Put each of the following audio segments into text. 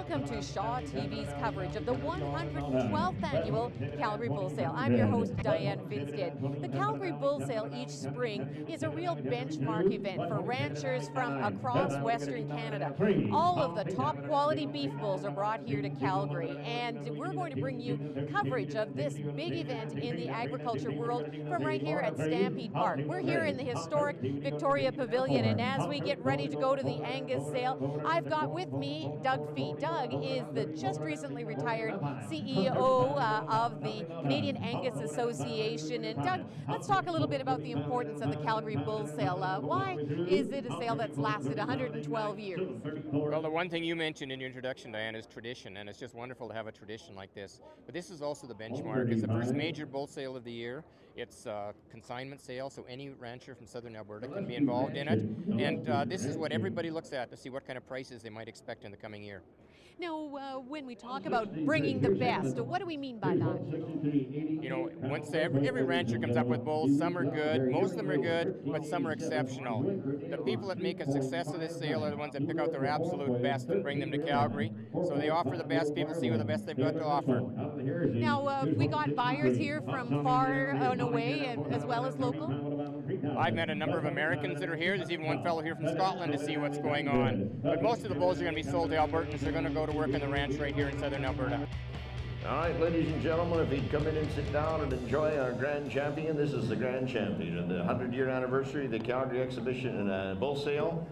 Welcome to Shaw TV's coverage of the 112th annual Calgary Bull Sale. I'm your host, Diane Finstead. The Calgary Bull Sale each spring is a real benchmark event for ranchers from across Western Canada. All of the top quality beef bulls are brought here to Calgary, and we're going to bring you coverage of this big event in the agriculture world from right here at Stampede Park. We're here in the historic Victoria Pavilion, and as we get ready to go to the Angus sale, I've got with me Doug Fee. Doug is the just recently retired CEO of the Canadian Angus Association. And Doug, let's talk a little bit about the importance of the Calgary Bull Sale. Why is it a sale that's lasted 112 years? Well, the one thing you mentioned in your introduction, Diane, is tradition, and it's just wonderful to have a tradition like this. But this is also the benchmark. It's the first major bull sale of the year. It's a consignment sale, so any rancher from southern Alberta can be involved in it. And this is what everybody looks at to see what kind of prices they might expect in the coming year. Now, when we talk about bringing the best, what do we mean by that? You know, once every rancher comes up with bulls, some are good, most of them are good, but some are exceptional. The people that make a success of this sale are the ones that pick out their absolute best and bring them to Calgary. So they offer the best, people see what the best they've got to offer. Now, we got buyers here from far and away as well as local? I've met a number of Americans that are here. There's even one fellow here from Scotland to see what's going on. But most of the bulls are going to be sold to Albertans. They're going to go to work in the ranch right here in southern Alberta. All right, ladies and gentlemen, if you'd come in and sit down and enjoy our Grand Champion, this is the Grand Champion of the 100-year anniversary of the Calgary Exhibition and Bull Sale.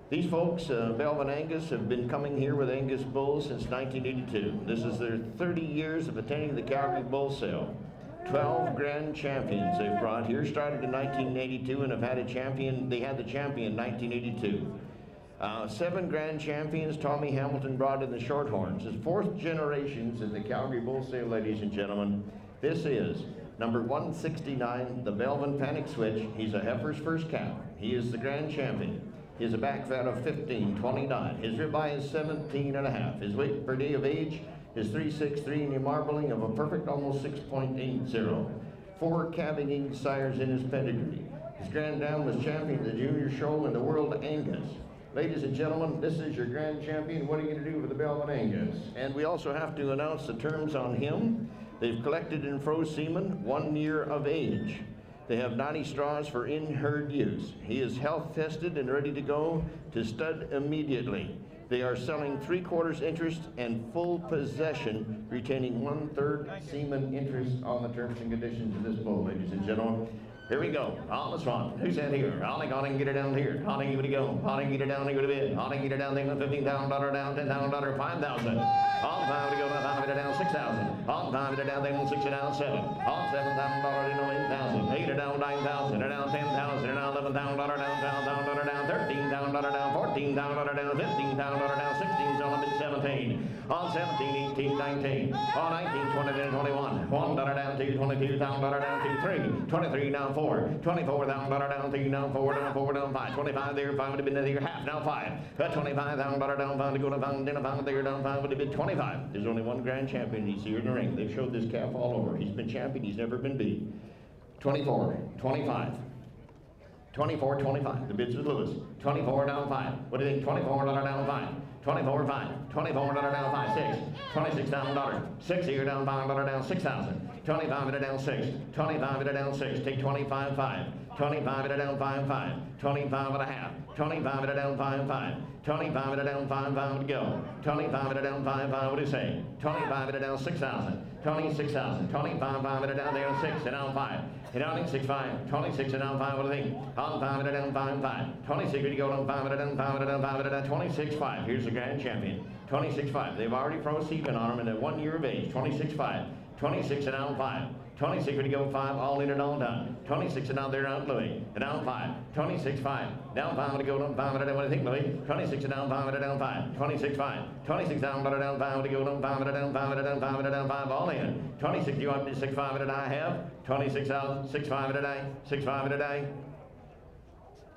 These folks, Belvin Angus, have been coming here with Angus bulls since 1982. This is their 30 years of attending the Calgary Bull Sale. 12 grand champions they've brought here, started in 1982 and have had a champion. They had the champion in 1982. 7 grand champions Tommy Hamilton brought in the Shorthorns. His 4th generations in the Calgary Bull Sale, ladies and gentlemen. This is number 169, the Belvin Panic Switch. He's a heifer's first calf. He is the grand champion. He has a back fat of 15.29. His ribeye is 17.5. His weight per day of age is 363, and a marbling of a perfect almost 6.80. 4 calving sires in his pedigree. His grand dam was champion of the junior show in the world Angus. Ladies and gentlemen, this is your grand champion. What are you going to do with the Belvin Angus? And we also have to announce the terms on him. They've collected and froze semen, 1 year of age. They have 90 straws for in-herd use. He is health tested and ready to go to stud immediately. They are selling 3/4 interest and full possession, retaining 1/3 semen interest on the terms and conditions of this bull, ladies and gentlemen. Here we go. On this one. Who's that here? Honey, get it down here. Honey, give it a go. Honey, get it down, go to bid. Honey, get it down there, $15,000 down, $10,000, $5,000. On time to go down, $5 down, $6,000. On time to down, then 6 down, 7. On $7,000 down, $8,000. 8 down, $9,000. Down, $10,000. Down, $11,000 down, $12,000 down, $13,000 down, $14,000 down, $15,000 down, $16,000 17. On 17, 18, 19. On 19, 20, then 21. $1 down, $2, $22,000 down, $2, $3. 23 down, 4. $24,000 down, 3 down, 4 down, 4 down, 5. 25 there, 5 would have been there, half down, 5. $25,000 down, 5 to go to 5, then a 5 there, down, 5 would have been 25. There's only one grand champion. He's here in the ring. They've showed this calf all over. He's been champion. He's never been beat. 24, 25. 24, 25. The bids with Lewis. 24 down 5. What do you think? $24 down 5. 24, 5. $24 down 5. 6. $26,000. 6 here down $5 down 6,000. 25 down 6. 25 down 6. Take 25, 5. 25 down 5, 5. 25 and a half. 25 down 5, 5. 25 down 5, 5 to go. 25 down 5, 5. What do you say? 25 down 6,000. 26,000. 25 down there 6 and down 5. And down 6, 5. 26 and down 5. What do you think? On 5 down 5, 5. 26 to go down 5 down 5 down 5 down 26, 5. Here's the grand champion. 26, 5. They've already froze even on him in 1 year of age. 26, 5. 26 and down 5. 26 to go 5, all in and all done. 26 and down there down Louis. And down 5. 26, 5. Down 5 to go down 5 down. What do you think, Louis? 26 and down 5 down 5. 26, 5. 26 down 5 to go down 5 down 5 down 5 down 5, all in. 26 you want 6, 5 that I have. 26,000, 6, 5 today. 6, 5 today.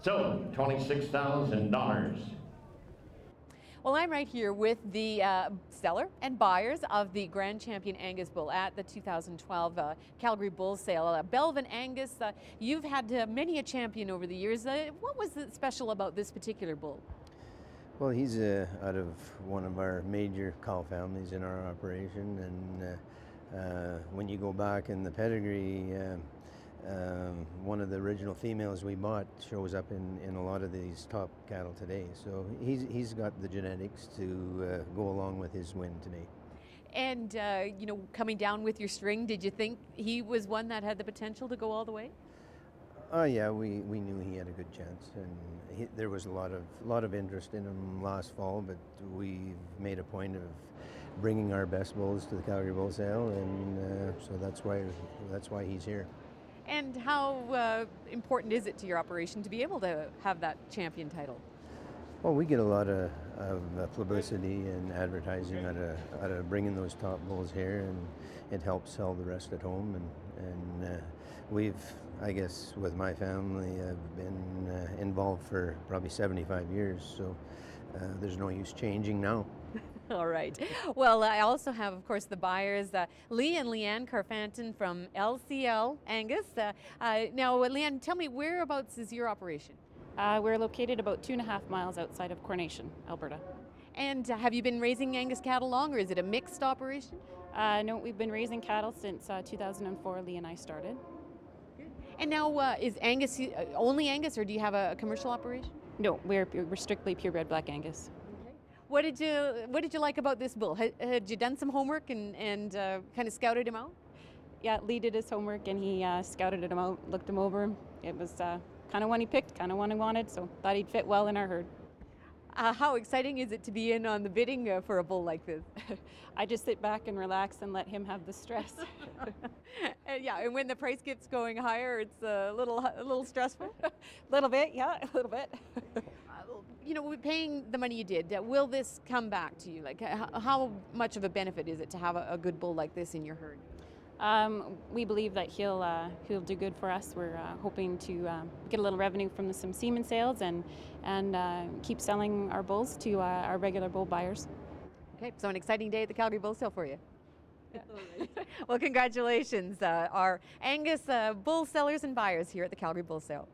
So $26,000. Well, I'm right here with the seller and buyers of the Grand Champion Angus Bull at the 2012 Calgary Bull Sale. Belvin Angus, you've had many a champion over the years. What was special about this particular bull? Well, he's out of one of our major cow families in our operation, and when you go back in the pedigree, one of the original females we bought shows up in a lot of these top cattle today. So he's got the genetics to go along with his win today. And, you know, coming down with your string, did you think he was one that had the potential to go all the way? Oh yeah, we knew he had a good chance, and there was a lot of interest in him last fall. But we've made a point of bringing our best bulls to the Calgary Bull Sale, and so that's why he's here. And how important is it to your operation to be able to have that champion title? Well, we get a lot of publicity and advertising out of bringing those top bulls here, and it helps sell the rest at home. And we've, I guess, with my family, I've been involved for probably 75 years, so there's no use changing now. All right. Well, I also have, of course, the buyers, Lee and Leanne Carfanton from LCL Angus. Now, Leanne, tell me, whereabouts is your operation? We're located about 2.5 miles outside of Coronation, Alberta. And have you been raising Angus cattle long, or is it a mixed operation? No, we've been raising cattle since 2004. Lee and I started. Good. And now, is Angus only Angus, or do you have a commercial operation? No, we're strictly purebred Black Angus. Okay. What did you like about this bull? Had you done some homework and kind of scouted him out? Yeah, Lee did his homework and he scouted him out, looked him over. It was kind of one he picked, kind of one he wanted, so thought he'd fit well in our herd. How exciting is it to be in on the bidding for a bull like this? I just sit back and relax and let him have the stress. Yeah, and when the price gets going higher, it's a little stressful? A little bit, yeah, a little bit. You know, paying the money you did, will this come back to you? Like, how much of a benefit is it to have a good bull like this in your herd? We believe that he'll do good for us. We're hoping to get a little revenue from some semen sales and keep selling our bulls to our regular bull buyers. Okay, so an exciting day at the Calgary Bull Sale for you. Well, congratulations, our Angus bull sellers and buyers here at the Calgary Bull Sale.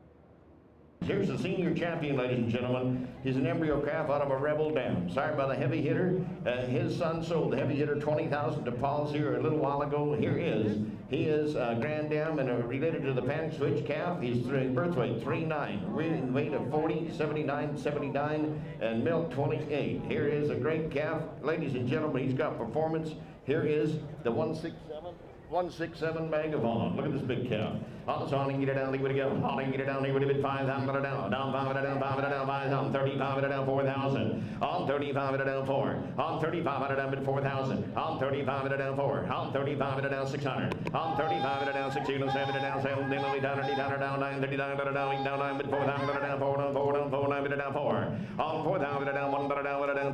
Here's the senior champion, ladies and gentlemen. He's an embryo calf out of a rebel dam, sired by the heavy hitter. His son sold the heavy hitter $20,000 to Paul's here a little while ago. He is a grand dam and related to the panic switch calf. He's birth weight 3'9", weight of 40, 79, 79, and milk 28. Here is a great calf, ladies and gentlemen. He's got performance. Here is the 167 Megaphone. Look at this big cow. On the song, get it down, leave it go. On get it down, leave it a bit 5,000, down, down, 5 it down, 5 it down, 5,000, 35 it down, 4,000. On 35 it down, 4. On 35 it down, bit 4,000. On 35 it down, 4. On 35 it down, 600. On 35 it down, 6, 7 it down, 7, then only down, down, 9, 39 it down, down, 9, bit 4,000 it down, 4, down, 4, down, 4, 9 it down, 4. On 4,000 it down, 1 down,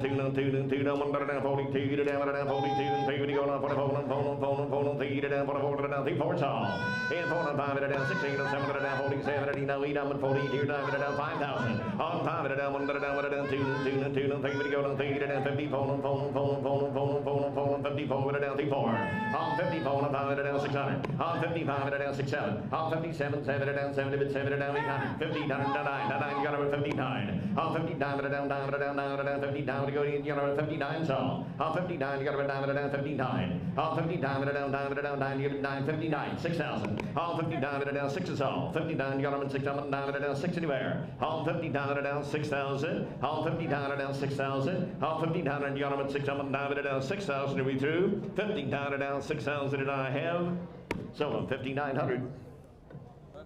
2 down, 2 down, 1 down, 42 it down, 42 and 3 go down, 44 3 it down, 44 down, 3 4 all. And 4 and 5 it down, 6 8 7 it down, 47 it down, 8 down, 40 2 down, 5,000. On 5 it down, 1 down, 2 and 3 go down, 3 it down, 54 and 54 it down, 34. On 54 and 5 it down, 600. On 55 it down, 67. On 57 7 it down, 7 it down, 800. 50 down, 9 you got over 59. On 59 it down, 50 down to go to 59 so. On 59 you got over 9 59. On 59 it down, 9 you get 59 6,000. On 59 it down 6 is all. 59 you got over 6 down, 9 it down 6 anywhere. On 59 it down 6,000. On 59 it down 6,000. On 59 and you got over 6 down, 9 it down 6,000 to be through. 59 it down 6,000 and I have sold them 5,900. All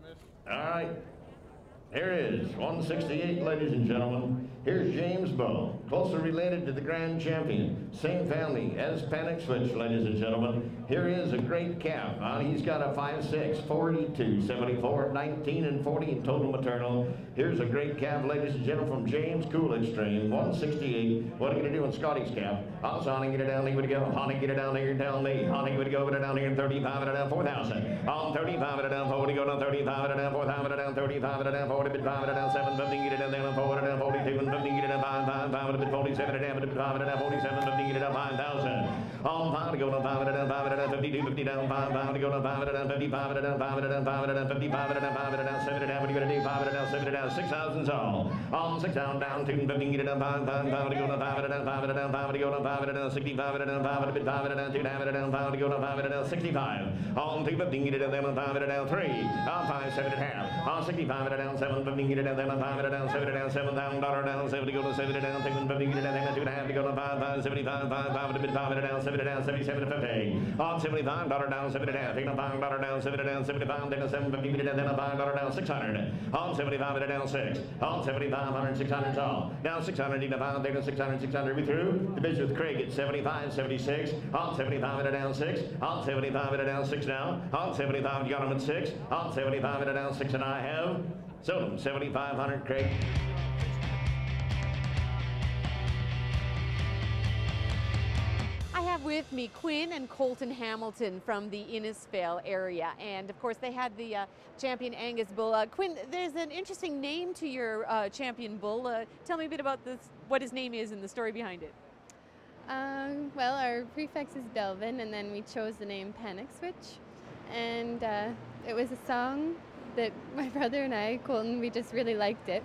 right. Here is 168, ladies and gentlemen. Here's James Bow, closely related to the grand champion. Same family as Panic Switch, ladies and gentlemen. Here is a great calf. He's got a 5'6", 42, 74, 19, and 40 in total maternal. Here's a great calf, ladies and gentlemen, from James Coolidge Stream, 168. What are you going to do in Scotty's calf? On Sonny, get it down, leave it to go. Honey, get it down here, down Lee. Honey, get it go, get it down here, 35, it down, 4,000. On 35, it down, 40, go down, 35, it down, 4,000, it down, 35, it down, 40, bit 5, it down, 7, 15, get it down, 4, it down, 42, and 15, get it down, 5, 5, 5, 47, it down, 5, it down, 47, 15, get it down, 5,000. On 5 to go down, 5 down, 5 down, 52, 50 down, 5 to go down, 5 down, 55 down, 5 down, 5 down, 55 down, 5 down, 7 down, what are you going to do? 5 down, 7 down, 6,000 all. On 6 down, 2 and 15, get it down, 5 to go down, 5 down, 5 down, 5 to go down, 5 down, 65 down, 5 to 5 down, 2 down, 5 to go down, 5 down, 65. On 2, 15, get it down, 5 down, 3. On 5, 7 1/2. On 65 down, 7, 15, get it down, 5 down, 7 down, $7,000 down, 7 to go down, 7 down, 2 and 15, get it down, 2 1/2 to go down, 5, 75, 5 to 5 down, 7 down, 77 to 50. On $75 down, 7 1/2, taking a $5 down, 7 down, 75, taking a 750, get it down, $5 down, 600. On 75 down, 6. On 7,500, 600 all. Down 600, taking a 5, taking a 600, 600. We through. The business with Craig at 75, 76. On 75 down, 6. On 75 down, 6 now. On 75, you got him at 6. On 75 down, 6, and I have sold him 7,500, Craig. I have with me Quinn and Colton Hamilton from the Innisfail area, and of course they had the champion Angus bull. Quinn, there's an interesting name to your champion bull. Tell me a bit about this, what his name is and the story behind it. Well, our prefix is Delvin, and then we chose the name Panic Switch, and it was a song that my brother and I, Colton, we just really liked it,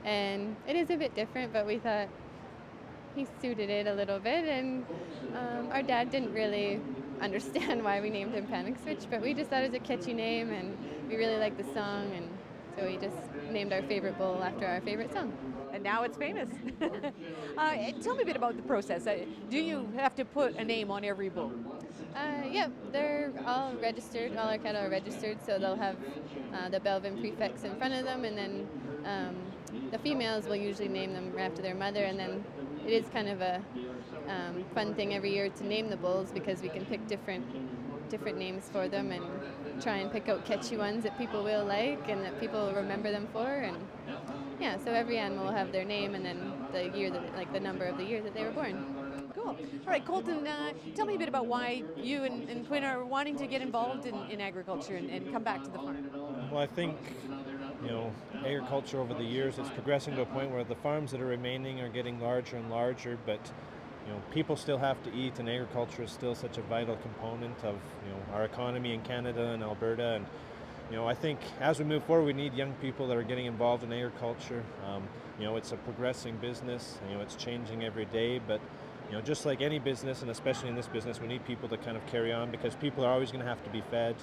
and it is a bit different, but we thought he suited it a little bit, and our dad didn't really understand why we named him Panic Switch, but we just thought it was a catchy name, and we really liked the song, and so we just named our favorite bull after our favorite song. And now it's famous. Tell me a bit about the process. Do you have to put a name on every bull? Yeah, they're all registered, all our cattle are registered, so they'll have the Belvin prefix in front of them, and then the females will usually name them after their mother, and then it is kind of a fun thing every year to name the bulls, because we can pick different names for them and try and pick out catchy ones that people will like and that people remember them for. And yeah, so every animal will have their name and then the year that, like the number of the year that they were born. Cool. All right, Colton, tell me a bit about why you and Quinn are wanting to get involved in agriculture and come back to the farm. Well, I think, you know, agriculture over the years, it's progressing to a point where the farms that are remaining are getting larger and larger, but you know, people still have to eat, and agriculture is still such a vital component of, you know, our economy in Canada and Alberta. And you know, I think as we move forward, we need young people that are getting involved in agriculture. You know, it's a progressing business. You know, it's changing every day, but you know, just like any business, and especially in this business, we need people to kind of carry on, because people are always going to have to be fed,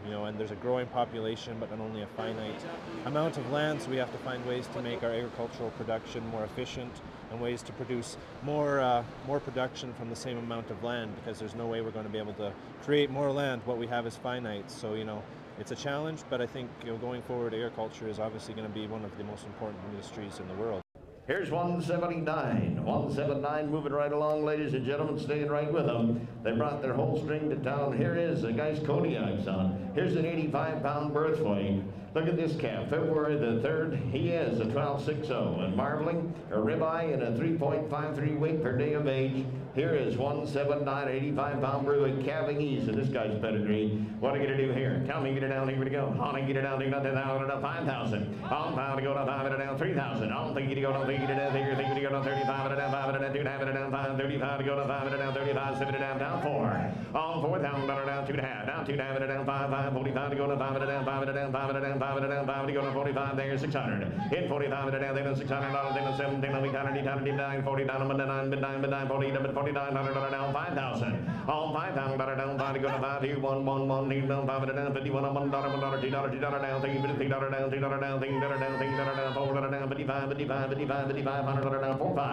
you know, and there's a growing population, but not only a finite amount of land, so we have to find ways to make our agricultural production more efficient and ways to produce more production from the same amount of land, because there's no way we're going to be able to create more land. What we have is finite, so, you know, it's a challenge, but I think, you know, going forward, agriculture is obviously going to be one of the most important industries in the world. Here's 179. 179 moving right along, ladies and gentlemen, staying right with them. They brought their whole string to town. Here is a guy's Kodiak's on. Here's an 85-pound birth weight. Look at this calf, February the 3rd. He is a 12.60 and marbling, a ribeye, and a 3.53 weight per day of age. Here is 179, 85-pound birth weight, calving ease in this guy's pedigree. What are you going to do here? Tell me, get it down, here we go. On and get it down, take it down, 10,000, down 5,000. On 5 to go down 5 and down 3,000. On think you to go down, think you to down, think you to go down 35 and down 5 and down 2 and a half and down 5, 35 to go down 5 and down 35, 7 and down 4. On 4,000 down 2 and a half, down 2 and a half and down 5, 45 to go down 5 and down 5 and down 5 and down 5 and down 5 to go down 45, there 600. In 45 and down, then 600, then 7, then 800, 40 down 9, 40, 49, down 5,000. On 5,000 down 5 to go to 5 here, 1, 1, 1, down 5 and down 51, $1, $2, $2 down, $3 down, $3 down, $3 down, $3 down, $3 down, $4 down, 55, 55, 55, 55, $100 down, 4, 5.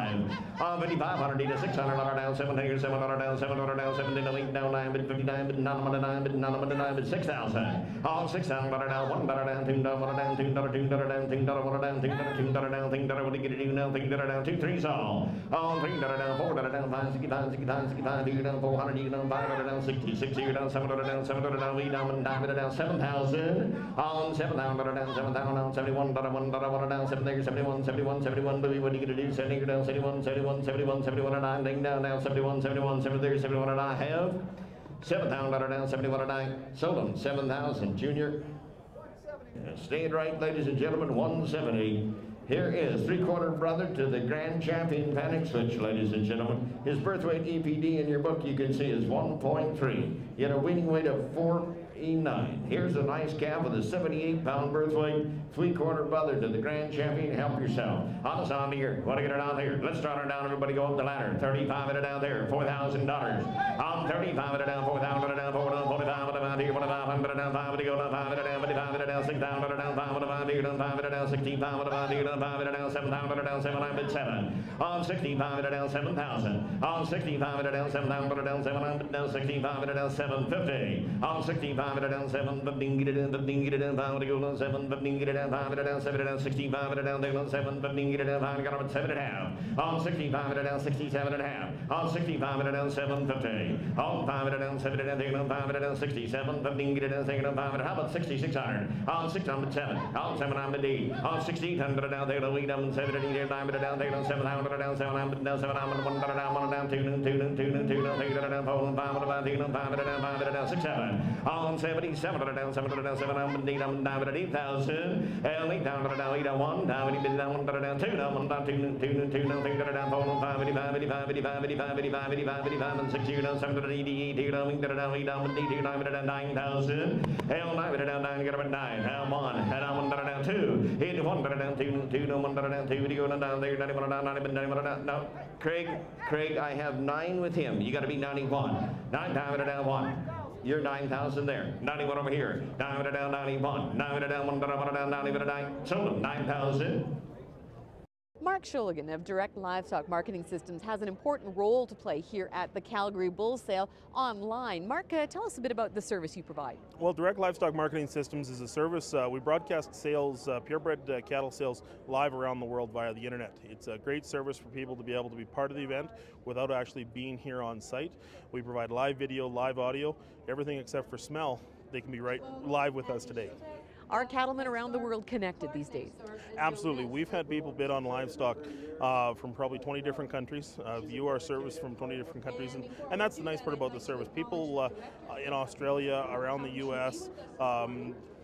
On 5,500 to $600 down, 7 here, $7 down, $7 down, 7 down, 8 down, 9, but 59, but none, but 6,000. On 6,000 down, $1 down, $2 down, $1 down, $2 down, $2 down, $1 down, $2 down, $2 what do you get to do now? $3 down, 2, 3's all. On $3 down, $4 down, 5, 65, 65, 65, you're down 400, you're down 500, down 60, 60, you're down 700, down 700, down 8, down 9, down 7,000. On 7,000, down 7,000, down 71, down 7, there 71, 71, 71, what are you going to do? 70, you're down 71, 71, 71, 71, and 9, down 71, 71, 7, there 71, and I have 7,000 down 71, and I sold them 7,000, Junior. Staying right, ladies and gentlemen, 170. Here is three-quarter brother to the grand champion panic switch, ladies and gentlemen. His birth weight EPD in your book you can see is 1.3. He had a winning weight of 4.9. Here's a nice calf with a 78-pound birth weight. Three-quarter brother to the grand champion. Help yourself. On us on here. Want to get her down here? Let's start her down. Everybody go up the ladder. 35 at it down there. $4,000. On 35 at it down. 4,000 at it down. 45 at it down. 4,500 down. 5 at it go down. 5 at it down. 55 at it down. 6,000 at it down. 5 at it down. 5 at it down. 16,000 at it down. 5 at it down. 7,000 at it down. 7,907. On 65 at it down. 7,000. On 65 at it down. 7,000 at it down. 7,000 down. 65 at it down. 750. On 65 at it down. 715 get it in. 15 get it in. 5 at it go down. 715 get it in. 5 at it down. 7 at it down. 65 at it down. 715 get it in. 5 got up at 7 and a half. On 65 at it down. 67 and a half. On 65 at it down. 750. On 5 at it down. 7 at it down. Taking on 5 at it down. 67. 15 get it in. Taking on 5 at it. How about 6,600? On 607. On 700 D. On 1,600 at down. Taking on 8 down. 7 at 8 9 at it down. Taking on 700 at down. 700 down. 700 1 at down. 1 down. 2 down. 2 down. 2 down. 2 down. 3 at down. 4 down. 5 at down. 2 down. 5 at down. 5 at down. 6 7. On 77 at down. 7 at down. 700 8 down. 9 at 8,000. And 8 down at down. 8 down. 1 down. 8 down. 1 down. 2 down. 1 down. 2 down. 2 down. 2 down. 3 at down. 4 down. 5 85 85 85 85 85 85 85 and 6 down. 7 at 88 8 down. 8 down. 8 down. 8 down. 9 at down. 9,000. And 9 at down. 9 get up at 9. And 1 and down. 1 down. 2. 8 1 down. 2 down. 1 down. 2 go down there. 91 down. 91 down. Now, Craig, I have 9 with him. You got to be 91. 9 time at down 1. You're 9,000 there. 91 over here. 9 at down 91. 9 at down 1 down 9. So 9,000. Mark Shulligan of Direct Livestock Marketing Systems has an important role to play here at the Calgary Bull Sale online. Mark, tell us a bit about the service you provide. Well, Direct Livestock Marketing Systems is a service. We broadcast sales, purebred cattle sales live around the world via the internet. It's a great service for people to be able to be part of the event without actually being here on site. We provide live video, live audio, everything except for smell. They can be right live with us today. Are cattlemen around the world connected these days? Absolutely. We've had people bid on livestock from probably 20 different countries, view our service from 20 different countries, and that's the nice part about the service. People in Australia, around the US,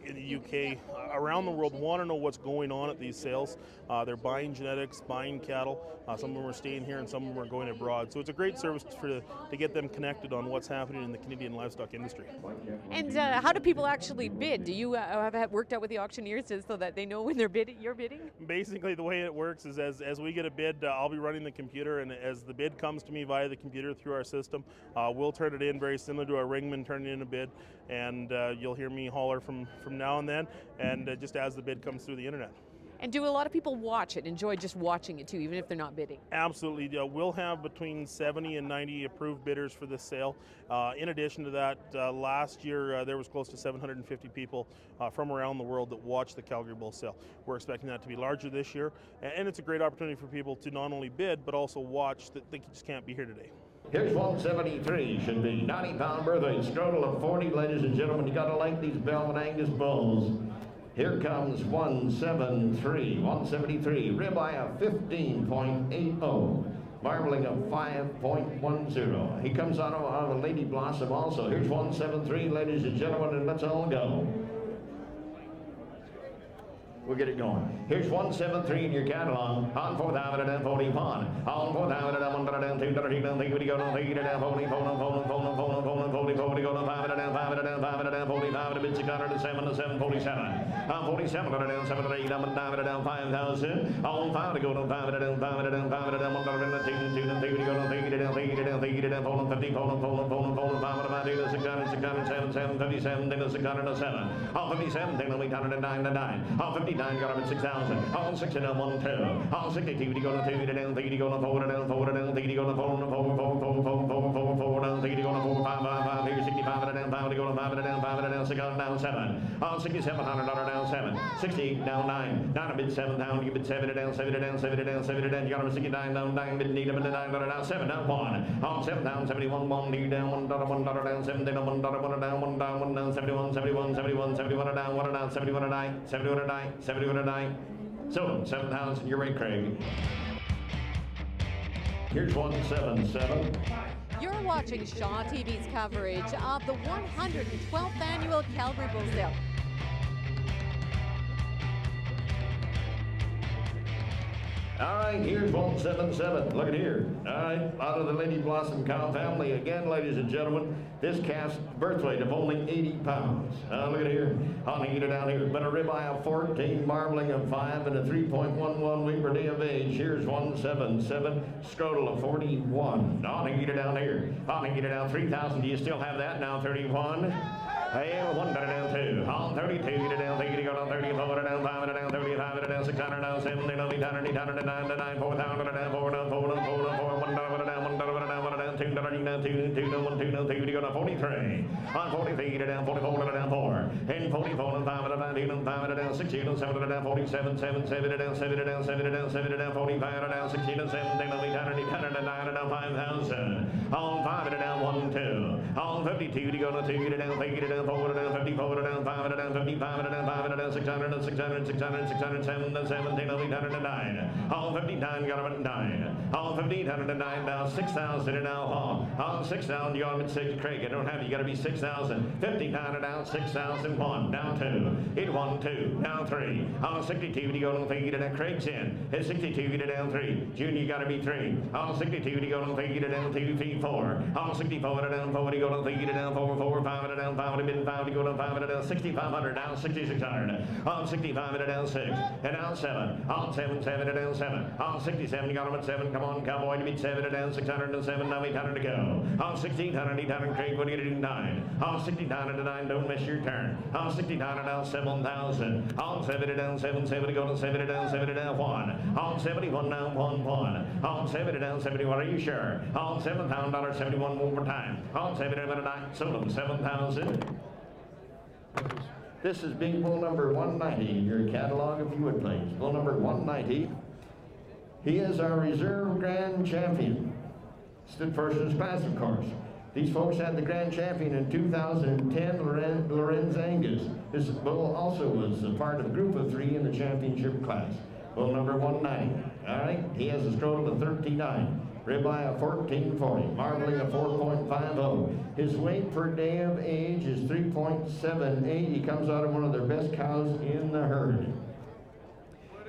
in the UK, around the world want to know what's going on at these sales. They're buying genetics, buying cattle. Some of them are staying here and some of them are going abroad. So it's a great service to get them connected on what's happening in the Canadian livestock industry. And how do people actually bid? Do you have worked out with the auctioneers so that they know when you're bidding? Basically, the way it works is as we get a bid, I'll be running the computer, and as the bid comes to me via the computer through our system, we'll turn it in very similar to a ringman turning in a bid, and you'll hear me holler from now and then, and just as the bid comes through the internet. And do a lot of people watch it, enjoy just watching it too, even if they're not bidding? Absolutely. We'll have between 70 and 90 approved bidders for this sale. In addition to that, last year there was close to 750 people from around the world that watched the Calgary Bull Sale. We're expecting that to be larger this year, and it's a great opportunity for people to not only bid, but also watch that they just can't be here today. Here's 173, should be 90-pound birth weight, scrotal of 40, ladies and gentlemen. You gotta like these Belvin Angus bulls. Here comes 173, ribeye of 15.80, marbling of 5.10. He comes out of a Lady Blossom also. Here's 173, ladies and gentlemen, and let's all go. We'll get it going. Here's 173 in your catalog. On 4,041. On 4,001. 2, 3, down, 3, go down, 3, down, 40, 40, 40, go down, 5, down, 5, down, 5, down, 45, bid 607 to 747. On 47, down, 7 to 8, down, down, 5,000. On 5 to go down, 5 down, 5 down, 5 down, 1 down, 2 down, 3 go down, 3 down, 3 down, 3 down, 4, 50, 4, 5, 5, 600, 607, 757, 607. On 57, 809 to 9. On 59, got up at 6,000. On 60 down 1, 2. On 62, you go to 2 down, 3 go to 4 down, 4 down, 3 go to 4 down, 4 down, 3 go to 4, 5, 5, 5. Here 65 down, 5 to go to 5 down, 5 down, 6 down 7. On 6700 down 7. 68 down 9. 9 a bid 7 down. You bid 7 down, 7 down, 7 down, 7 down. You got up 69 down 9. Bid 8 down 9 7 down 1. On 7 down 71 1 D down 1 down 7 down 1 down 1 down 1 down 1 down 71 71 71 71 down 1 down 71 down 71 down 71 down. So 7,000. You're right, Craig. Here's 177. You're watching Shaw TV's coverage of the 112th annual Calgary Bull Sale. All right, here's 177. Look at here. All right, out of the Lady Blossom cow family again, ladies and gentlemen. This calf's birth weight of only 80 pounds. Look at here. On the unit down here. But a ribeye of 14, marbling of 5, and a 3.11 week per day of age. Here's 177. Scrotal of 41. On the unit down here. On the unit down 3,000. Do you still have that? Now 31. Hey, 1 down 2. On 32, down 3, go down 34, down 5, down 35, down 600, down 7, down 800, 800, 9, 4,000, down 4, down 4, down 4, down 4, 1 dollar, down 1 dollar, down 1 down 2, down 2, 2, down 1, 2, down 3, go down 43. On 43, down 44, down 4. And 44, down 5, down 2, down 5, down 6, down 7, down 47, 7, 7, down 7, down 7, down 7, down 45, down 6, down 7, down 800, 800, 9, down 5,000. On 5, down 1, 2. On 52, go down 2, down 3, down 4, down 54, down 5, down 55, down 5, down 600, 600, 600, 600, 7, 17, 809. On 59, got him at 9. On 1,509, now 6,000 and now on 6,000, you got him at 6. Craig, I don't have you. You got to be 6,000. 59 and down 6,001. Down 2. Hit 1, 2. Down 3. On 62, you go on 3. Down Craig's in. Hit 62, you down 3. Junior, you got to be 3. On 62, you go on 3. Down 2, 3, 4. On 64, down 4. You go on 3. Down 4, 4, 5. Down 5. Mid 5. You go down 5. Down 6,500. Down 6,600. On 65, down 6. And down 7. On 7, 7. Down 7. On 67, you got him at 7. Come on, cowboy, to beat 7. Down 607. Now 800 to go. On 1,600, 800. Craig, what do you do? 9. On 69 to 9. Don't miss your turn. On 69 down 7,000. On 70 down 7. 70 go to 70 down 70 down 1. On 71 down 1 1. On 70 down 71. Are you sure? On $7,071 one more time. On 70 down 9. Sold them 7,000. This is big bull number 190 in your catalog, if you would please. Bull number 190. He is our reserve grand champion. Stood first in his class, of course. These folks had the grand champion in 2010, Lorenz Angus. This bull also was a part of group of 3 in the championship class. Bull number 190. All right, he has a scrotal of 39. Ribeye of 1440, marbling of 4.50. His weight per day of age is 3.78. He comes out of one of their best cows in the herd.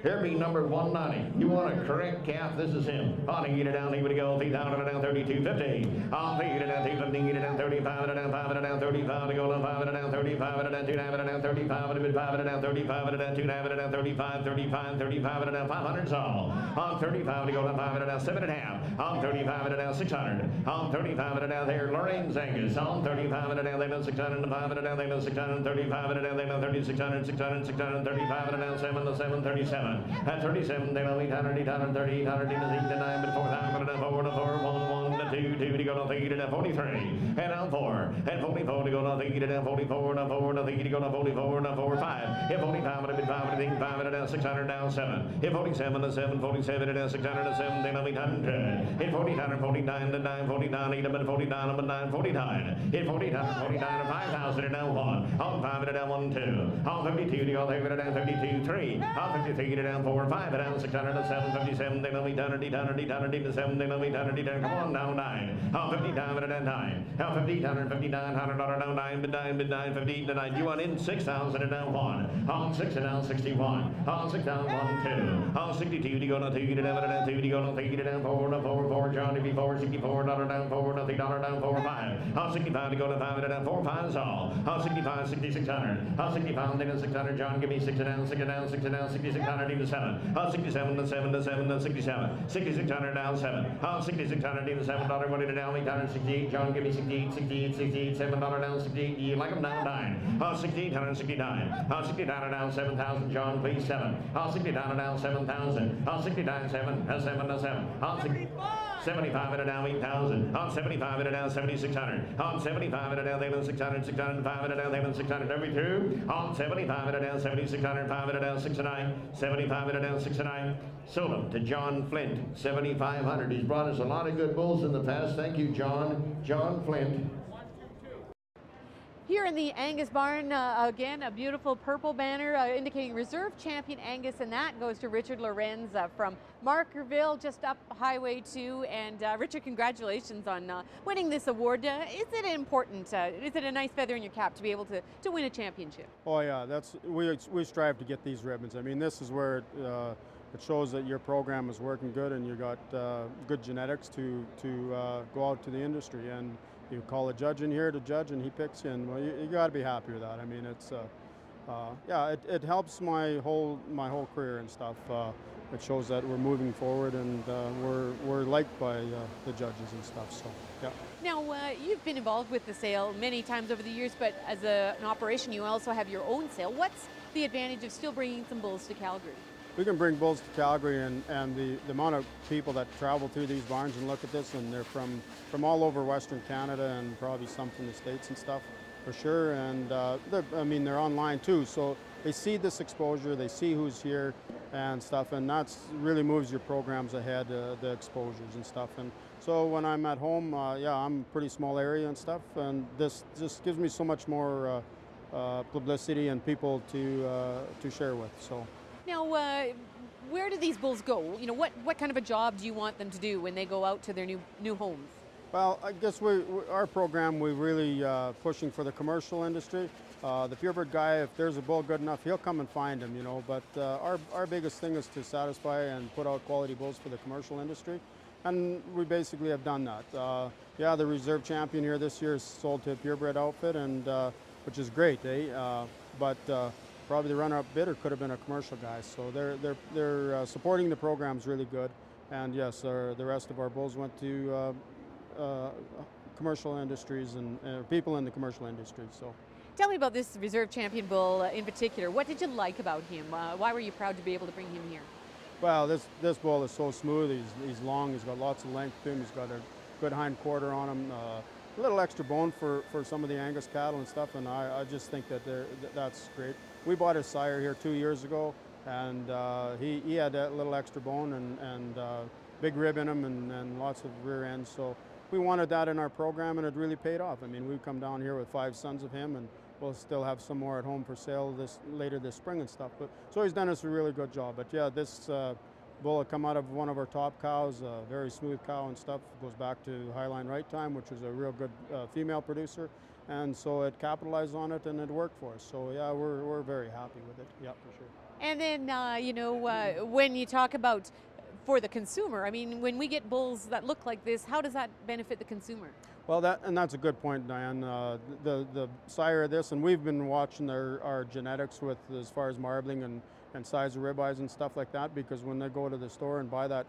Here be number 190. You want a correct calf? This is him. On to get it down, he would go 3,000 down 32.50. On to get it down 215, get it down 35, down 5, down 35, to go down 5, down 35, down 2, down 35, to bid 5, down 35, down 2, down 35, 35, 35, down 500 all. On 35 to go down 5, down 7.5. On 35 down 600. On 35 down there, Lorenz Angus. On 35 down there, 600, 5 down there, 635 down there, 3600, 600, 635 down 7, 737. At 37, they know 800, 830, 800, 809, but 4,000, down 4, 1, 1, 2, 2, to go down 3, down 43, and down 4, and 44 to go down 3, down 44, down 4, down 3, to go down 44, down 4, 5, hit 45, and 5, down 600, down 7, hit 47, to 7, 47, down 600, to 7, they know 800, hit 49, 49, to 9, 49, 8, and 49, and 9, 49, hit 49, 49, and 5,000, down 1, on 5, down 1, 2, on 52, to go down 32, 3, on 53, down 4, 5, down 600, to 7, 57, they know 800, 800, 800, to 7, they know 800, 800, come on, down 9, on 59, down 9, on 59, 59, down 9, bid 9, bid 9, 15 to 9, you want in 6,000 and down 1, on 6 and down 61, on 6 down 1, 2, on 62, to go down 2, to down 2, to go down 3, to down 4, down 4, 4, John, to be 4, 64, down 4, $3 down 4, 5, on 65, to go down 5, to down 4, 5 all, on 65, 6,600, on 65, down 600, John, give me 6 and down, 6 and down, 6 and down, 6,600, into 7, on 67, to 7, to 7, to 67, 6,600 down 7, on 6,600, into $7, what did it down, 868, John, give me 68, 68, 68, $7 down 68, you like them down 9, on 6,869, on 69 down 7,000, John, please 7, on 69 down 7,000, on 69, 7, 7 to 7, on 75 and down 8,000, on 75 and down 7,600, on 75 and down 600, 605 and down 600, every through, on 75 and down 7,600, 5 and down 6 and 9, 75 and down 6 and 9, sold them to John Flint, 7,500. He's brought us a lot of good bulls in the past. Thank you, John. John Flint. Here in the Angus barn, again, a beautiful purple banner indicating reserve champion Angus, and that goes to Richard Lorenz from Markerville, just up Highway 2. And Richard, congratulations on winning this award. Is it important? Is it a nice feather in your cap to be able to win a championship? Oh yeah, we strive to get these ribbons. I mean, this is where it shows that your program is working good and you got good genetics to go out to the industry. And you call a judge in here to judge, and he picks you, and well, you got to be happy with that. I mean, it's yeah, it helps my whole career and stuff. It shows that we're moving forward, and we're liked by the judges and stuff. So yeah. Now, you've been involved with the sale many times over the years, but as an operation, you also have your own sale. What's the advantage of still bringing some bulls to Calgary? We can bring bulls to Calgary, and the amount of people that travel through these barns and look at this, and they're from all over Western Canada and probably some from the States and stuff, for sure. And I mean, they're online too, so they see this exposure, they see who's here and stuff, and that's really moves your programs ahead, the exposures and stuff. And so when I'm at home, yeah, I'm a pretty small area and stuff, and this just gives me so much more publicity and people to share with. So. Now, where do these bulls go? You know, what kind of a job do you want them to do when they go out to their new homes? Well, I guess our program, we're really pushing for the commercial industry. The purebred guy, if there's a bull good enough, he'll come and find him, you know. But our biggest thing is to satisfy and put out quality bulls for the commercial industry. And we basically have done that. Yeah, the reserve champion here this year is sold to a purebred outfit, and which is great, eh? But probably the runner-up bidder could have been a commercial guy. So they're supporting the programs really good. And yes, the rest of our bulls went to commercial industries and people in the commercial industry. So. Tell me about this reserve champion bull in particular. What did you like about him? Why were you proud to be able to bring him here? Well, this bull is so smooth. He's long. He's got lots of length to him. He's got a good hind quarter on him. A little extra bone for some of the Angus cattle and stuff. And I just think that that's great. We bought his sire here 2 years ago, and he had that little extra bone and big rib in him and lots of rear ends. So we wanted that in our program, and it really paid off. I mean, we've come down here with 5 sons of him, and we'll still have some more at home for sale later this spring and stuff. But so he's done us a really good job. But yeah, this bull had come out of one of our top cows, a very smooth cow and stuff. It goes back to Highline Right Time, which was a real good female producer. And so it capitalized on it, and it worked for us. So yeah, we're very happy with it. Yeah, for sure. And then you know, when you talk about for the consumer, I mean, when we get bulls that look like this, how does that benefit the consumer? Well, that's a good point, Diane. The sire of this, and we've been watching our genetics with as far as marbling and size of ribeyes and stuff like that, because when they go to the store and buy that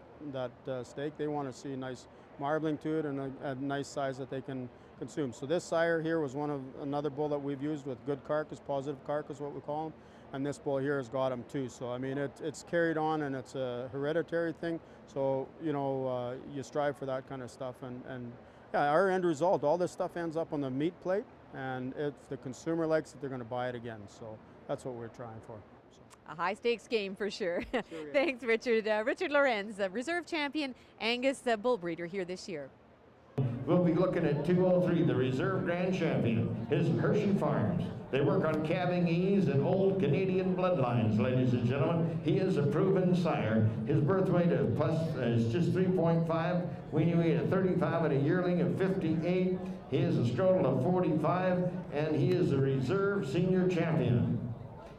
steak, they want to see nice marbling to it and a nice size that they can consume. So this sire here was another bull that we've used with good carcass, positive carcass, what we call them. And this bull here has got him too. So I mean, it's carried on, and it's a hereditary thing. So you know, you strive for that kind of stuff, and yeah, our end result, all this stuff ends up on the meat plate, and if the consumer likes it, they're going to buy it again. So that's what we're trying for. So. A high stakes game for sure. Sure, yeah. Thanks, Richard. Richard Lorenz, reserve champion Angus bull breeder here this year. We'll be looking at 203, the reserve grand champion, is Hershey Farms. They work on calving ease and old Canadian bloodlines, ladies and gentlemen. He is a proven sire. His birth weight is just 3.5. Weaning weight of 35 and a yearling of 58. He is a scrotal of 45, and he is a reserve senior champion.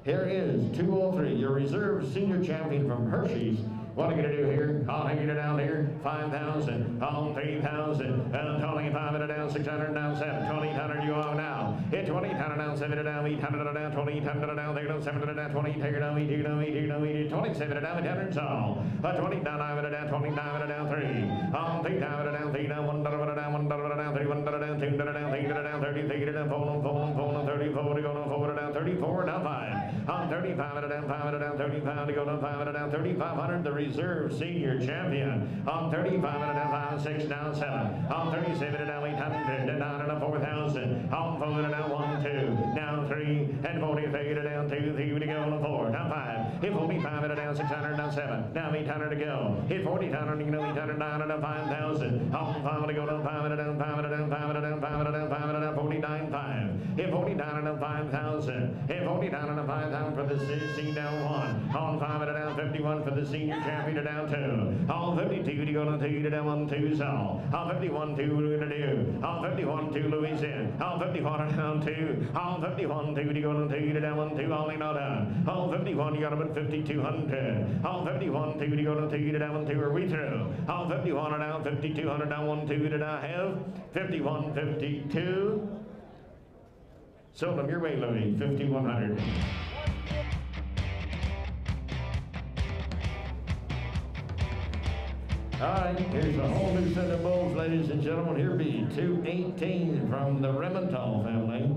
Here is 203, your reserve senior champion from Hershey's. What are you going to do here? I'll hang it down here. 5,000, on 3,000, 25 down, 600 down, 7,200 you are now. Hit 20,000 down, 7 down, 800 down, 20,000 down, 7 down, 20, take it down, 2 down, 2 down, 27 down, 800 so. 20 down, down, 29 down, 3. On 3,000 down, 3 down, 1 down, 1 down, 3, 1 down, 2 down, 3 down, 30, 3 down, 4 34 to go down, 4 down, 34 down, 5. On 35 down, 5 down, 35 to go down, 5 down, 3,500 the reserve senior champion. On 35 down, 5, 6 down, 7. On 37 down, 800 down, and 4,000. On 4 down, 1, 2 down, 3 and 43 down, 2, 3 to go on 4 down, 5. Hit 45 down, 600 down, 7 down, 800 to go. Hit 40 down, 800 down, and 5,000. On 5 to go down, 5 down, 5 down, 5 down, 5 down, 5 down, 49 5. Hit 40 down and 5,000. Hit 40 down and 5,000 for the C down 1. On 5 and down 51 for the senior champion down 2. On 52 to go to 2 to down 1 2 Saul. On 51 2 to do. On 51 2 Louis in. On 51 down 2. On 51 2 to go to 2 to down 1 2 only not done. On 51 you got him at 5,200. On 51 2 to go to 2 to down 1 2 are we through. On 51 and down 5,200 down 1 2 did I have 51 52. Sold him your way, Louis, 5,100. All right, here's a whole new set of bulls, ladies and gentlemen. Here be 218 from the Rementhal family.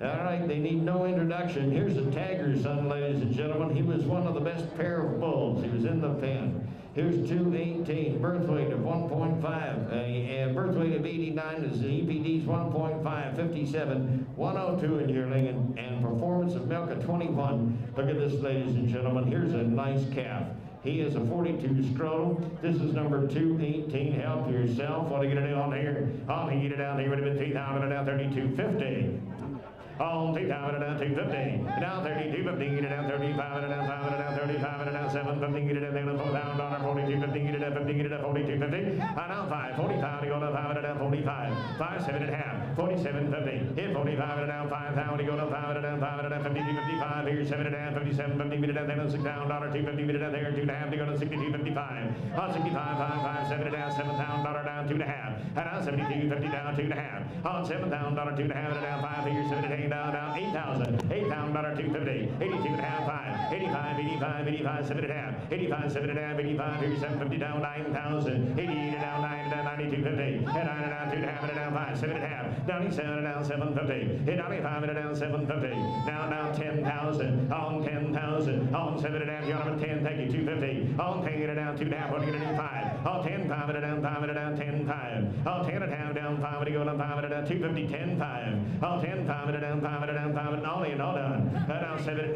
All right, they need no introduction. Here's a Tagger son, ladies and gentlemen. He was one of the best pair of bulls. He was in the pen. Here's 218, birth weight of 1.5, and birth weight of 89 is the EPD's 1.5, 57, 102 in yearling, and performance of milk of 21. Look at this, ladies and gentlemen. Here's a nice calf. He is a 42 scrotum. This is number 218. Help yourself. What are you going to do on here? On here, get it down here. Would have been 3,000 and now 32.50. On 2,000 and down 250. Down 32.50. Get it down 35 and down 5 and down 35 and down 7.50. Get it down $4,000. 42.50. Get it down 50. Get it down 42.50. Down 5. 45 to go down 5 and down 45. 5 7 and a half. 47.50. Hit 45 and down 5,000 to go down 5 and down 5 and down 52.55. Here 7 and a half. 57.50. Get it down $6,000. 250. Get it down there 2.5 to go down 62.55. On 65 5 7 and down $7,000 down 2.5. And on 72.50 down 2.5. On $7,000 2.5 and down 5. Here 7 and 8. Down 8,000. $8,000 250. 82 and a half 5. 85 85 85 7 and a half. 85 7 and a half 85 here 750 down 9,000. 88 and down 9 down 92.50. And 9 and down 2 and a half and down 5 7 and a half. 97 and down 750. Hit 95 and down 750. Now 10,000. On 10,000. On 7 and a half. You got him at 10. Thank you 250. On 10 and down 2 and a half. What are you gonna do 5? On 10 5 and down 5 and down 10 5. On 10 and a half down 5 and go down 5 and down 250 10 5. On 10 5 and down 5 and down 5 and all in all done. Down 7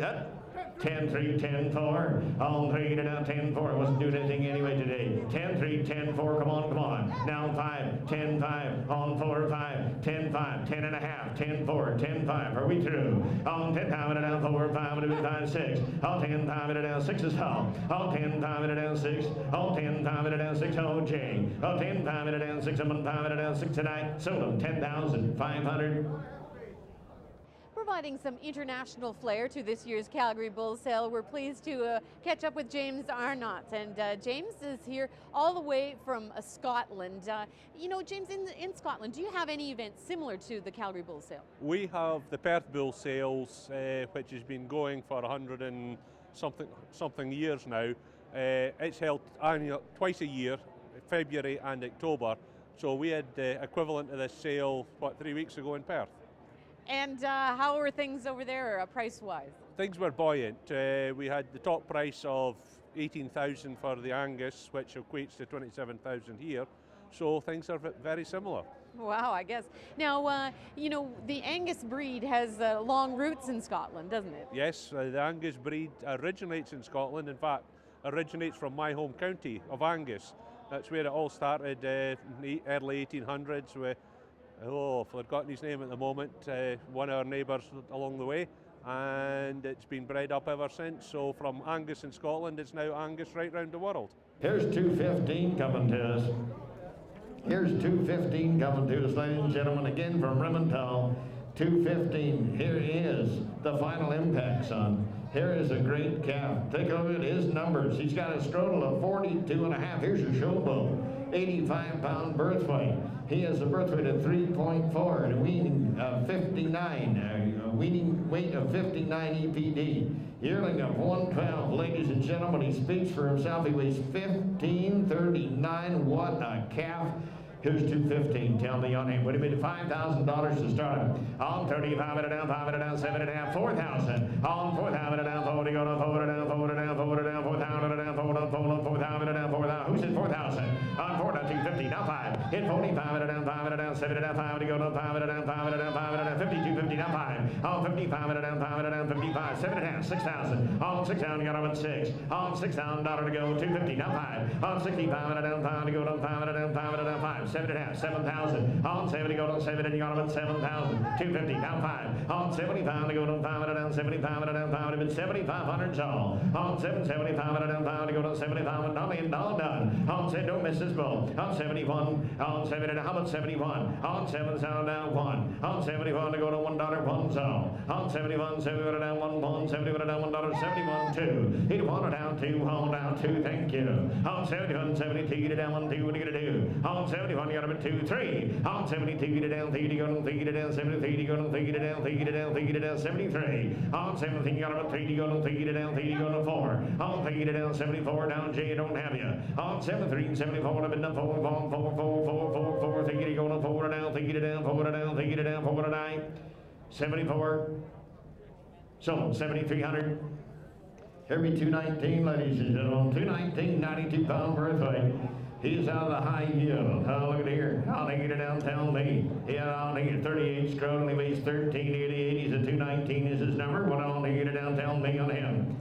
10 3 10 4. On 3 to down 10 4. I wasn't doing anything anyway today. 10 3 10 4. Come on. Down 5 10 5. On 4 5 10 5 10 and a half 10 4 10 5. Are we through? On 10 5 and down 4 5 and 5 6. On 10 5 and down 6 is how. On 10 5 and down 6. On 10 5 and down 6. Oh J. On 10 5 and down 6. On 5 and down 6 tonight. Sold them 10,500. Providing some international flair to this year's Calgary Bull Sale, we're pleased to catch up with James Arnott. And James is here all the way from Scotland. You know, James, in Scotland, do you have any events similar to the Calgary Bull Sale? We have the Perth Bull Sales, which has been going for 100 and something years now. It's held twice a year, February and October. So we had the equivalent of this sale, 3 weeks ago in Perth. And how are things over there price-wise? Things were buoyant. We had the top price of 18,000 for the Angus, which equates to 27,000 here. So things are very similar. Wow, I guess. Now, you know, the Angus breed has long roots in Scotland, doesn't it? Yes, the Angus breed originates in Scotland. In fact, originates from my home county of Angus. That's where it all started in the early 1800s with, I've forgotten his name at the moment, one of our neighbours along the way, and it's been bred up ever since. So from Angus in Scotland, it's now Angus right round the world. Here's 215 coming to us. Here's 215 coming to us, ladies and gentlemen, again from Rementhal. 215, here is the final impact, son. Here is a great calf. Take a look at his numbers. He's got a scrotal of 42 and a half. Here's your show bull, 85-pound birth weight. He has a birth weight of 3.4 and a weaning of 59, a weaning weight of 59 EPD. Yearling of 112. Ladies and gentlemen, he speaks for himself. He weighs 1539. What a calf. Here's 215. Tell me on him. Would have been $5,000 to start him. On 35 and a down, 5 and a down, 7 and a half, 4,000. On 4,000 and a down, 40, go down, 4 and a down, 4 and a down, 4 and a down, 4,000 and a down, 4 and a down, 4,000 and a down, 4,000. Who said 4,000? On 4 down, 250. Now 5. Hit 45 at a down, 5 at a down, 7 at a down, 5 to go down, 5 at a down, 5 at a down, 5 at a down, 52, 50 down, 5. On 55 at a down, 5 at a down, 55, 7 at a half, 6,000. On 6,000, got him at 6. On $6,000 to go, 250 down, 5. On 65 at a down, 5 to go down, 5 at a down, 5 at a down, 5. 7 at a half, 7,000. On 70 go down, 7 and got him at 7,000. 250 down, 5. On 75 to go down, 5 at a down, 75 at a down, 5 to been 7,500 all. On 775 at a down, 5 to go down, 75 and all done. On 7, don't miss this ball. On 71, on 7 and how about 71? On 7 sound down 1. On 71 to go to $1 1 so. On 71, 71 down 1 1, 71 down $1, 71 2. 81 down 2, on down 2, thank you. On 71, 72 to down 1 2, what are you gonna do? On 71, you got him at 2 3. On 72 to down 3 to go down 3 to down 73 to go down 3 to down 3 to down 3 to down 73. On 17, you got him at 3 to go down 3 to down 3 to go down 4. On 3 to down 74 down J, don't have you. On 73 and 74 have been done 4 4 4 4 4 4 4 3 to go down 4 to down 3 to down 4 to down 3 to down 4 to 9. 74. So 7,300. Every 219, ladies and gentlemen, 219, 92-pound birth weight. He's out of the high yield. Oh, look at here. I'll take it down, tell me. Yeah, I'll take it 38 scroll, and he weighs 1388. He's a 219 is his number. What I'll take it down, tell me on him.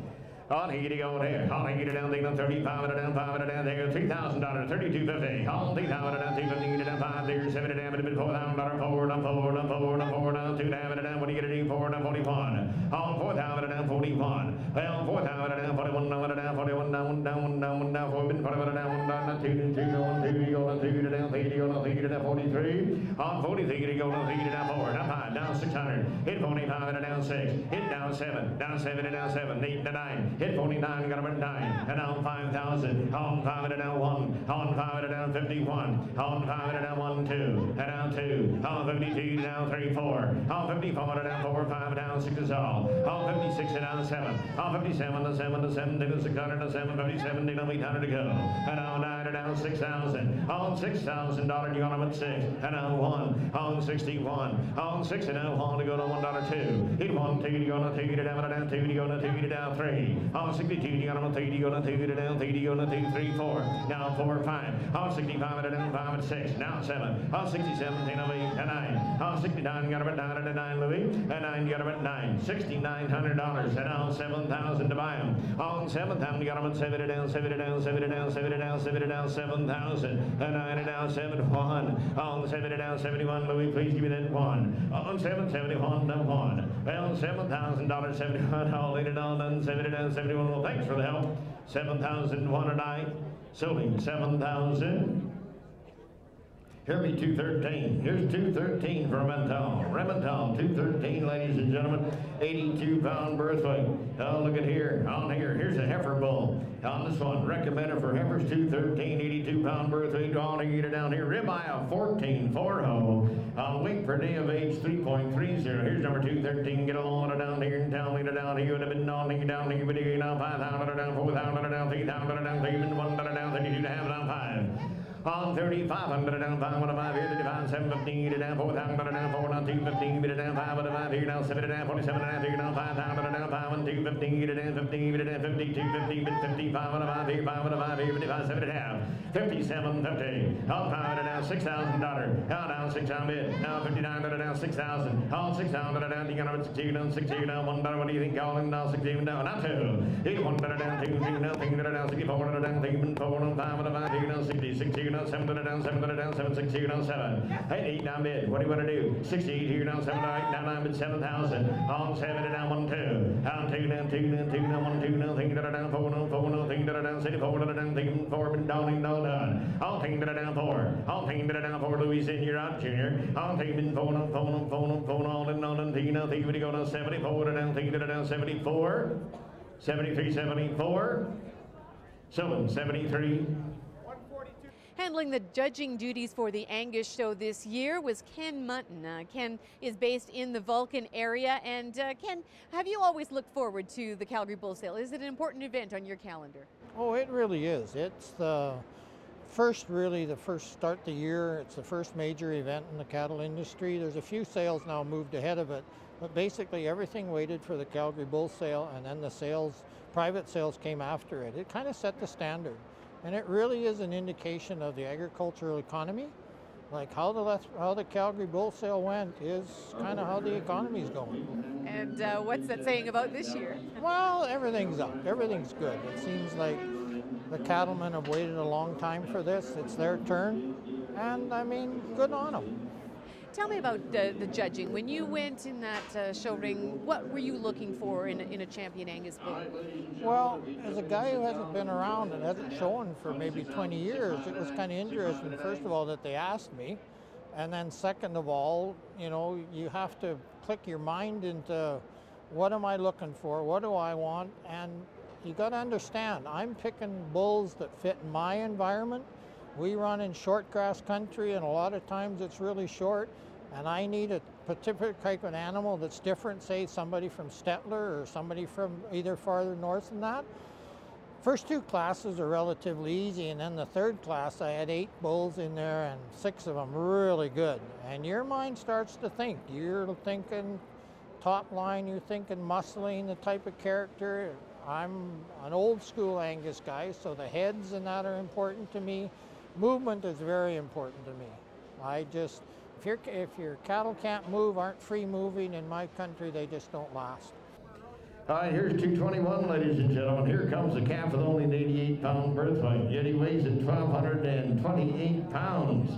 On here to go there. On here to down, take on 35 at a down, 5 at a down, there, $3,000, $32.50. On 3,000 at a down, 250 at a down, 5 there, 7 at a down, $4,000, 4 down, 4 down, 4 down, 4 down, 2 down at a down, what are you gonna do? 4 down, 41. On 4,000 at a down, 41. Well, 4,000 at a down, 41 down at a down, 41 down, 1 down, 1 down, 1 down, 4 been 41 down, 1 down, 2 to 2 to 1, 2 to go down, 2 to down, 3 to go down, 3 to down, 43. On 43 to go down, 3 to down, 4, down 5, down 600. Hit 45 at a down 6. Hit down 7, down 7 to down 7, 8 to 9. Hit 49, got him at 9. And on 5,000. On 5 at a down 1. On 5 at a down 51. On 5 at a down 1, 2. And down 2. On 52 down 3, 4. On 54 at a down 4, 5 down 6 is all. On 56 and down 7. On 57 to 7 to 7 to 600 to 7, 57 to 800 to go. And on 9 down 6,000. On $6,000 you got him at 6. And on 1. On 61. On 6 and down 1 to go to $1 2. Hit 1 2 to go to 2 to down 2 to go to 2 to down 3. On 62 you got him at 3 to go to 2 to down 3 to go to 2 3 4. Now 4 5. On 65 at down 5 at 6. Now 7. On 67 10 of 8 and 9. On 69 got him at 9 and 9 Louis. And 9 got him at 9. $6,900 and on 7,000 to buy him. On 7,000 you got him at 7 to down 7 to down 7 to down 7 to down 7 to down 7,000 and 9 to down 7 1. On 7 to down 71 Louis, please give me that 1. On 771 down 1. Well, $7,000 71 all in and all done 7 to down 71. Well, thanks for the help. 7,001 tonight. Sold 7,000. Here be 213. Here's 213 for Remental. Remental, 213, ladies and gentlemen. 82-pound birth weight. Oh, look at here. On here. Here's a heifer bull. On this one, recommended for heifers, 213, 82-pound birth weight. On here down here. Ribeye of 14, 4-0. On weight per day of age, 3.30. Here's number 213. Get along with it down here and tell me down here. Would have been on here down here. But here now 5,000 down, 4,000 down, 3,000 down, 3,100 down, 32 to have down 5. On 3,500 down 5, 1 to 5 here, 35, 715 down 4,000 down 4, down 215 down 5, 1 to 5 here, now 7 down 47 down 3 down 5,000 down 5, 1 215 down 15 down 50, 250 55 1 to 5 here, 5 1 to 5 here, 55 7 down 5750. On 5 down $6,000. Now down 6,000 bid. Now 59 down 6,000. On 6,000 down, you got up at 60 down 60 down 1 $. What do you think? Calling down 60 down, not 2. 81 down 2 down 3 down 64 down 3 4 down 5 down 5 here, now 60 60 down 7 down 7 down 7 6 here down 7. 8 down bid. What do you want to do? 68 here down 7 down 8 down 9 bid 7,000. On 7 down 1 2. Down 2 down 2 down 2 down 1 2 down 3 down 4 down 4 down 3 down 64 down 3 4 been down done. On 3 down 4. On 3 down 4 Louis in you're out junior. On 3 been 4 down 4 down 4 down 4 down on 3 down 3 would go down 74 down 3 down 74. 73 74. 73. Handling the judging duties for the Angus show this year was Ken Mutton. Ken is based in the Vulcan area. And Ken, have you always looked forward to the Calgary Bull Sale? Is it an important event on your calendar? Oh, it really is. It's the first start the year. It's the first major event in the cattle industry. There's a few sales now moved ahead of it, but basically everything waited for the Calgary Bull Sale, and then the sales, private sales came after it. It kind of set the standard. And it really is an indication of the agricultural economy Like how the Calgary Bull Sale went is kind of how the economy's going. And what's that saying about this year? Well, everything's up. Everything's good. It seems like the cattlemen have waited a long time for this. It's their turn, and I mean, good on them. Tell me about the judging. When you went in that show ring, what were you looking for in a champion Angus bull? Well, as a guy who hasn't been around and hasn't shown for maybe 20 years, it was kind of interesting, first of all, that they asked me. And then second of all, you know, you have to click your mind into what am I looking for? What do I want? And you got to understand, I'm picking bulls that fit my environment. We run in short grass country, and a lot of times it's really short. And I need a particular type of animal that's different, say somebody from Stettler or somebody from either farther north than that. First two classes are relatively easy, and then the third class I had 8 bulls in there and 6 of them really good. And your mind starts to think. You're thinking top line, you're thinking muscling, the type of character. I'm an old school Angus guy, so the heads and that are important to me. Movement is very important to me. If your cattle can't move, aren't free moving in my country, they just don't last. All right, here's 221, ladies and gentlemen. Here comes a calf with only an 88-pound birth weight, yet he weighs at 1,228 pounds.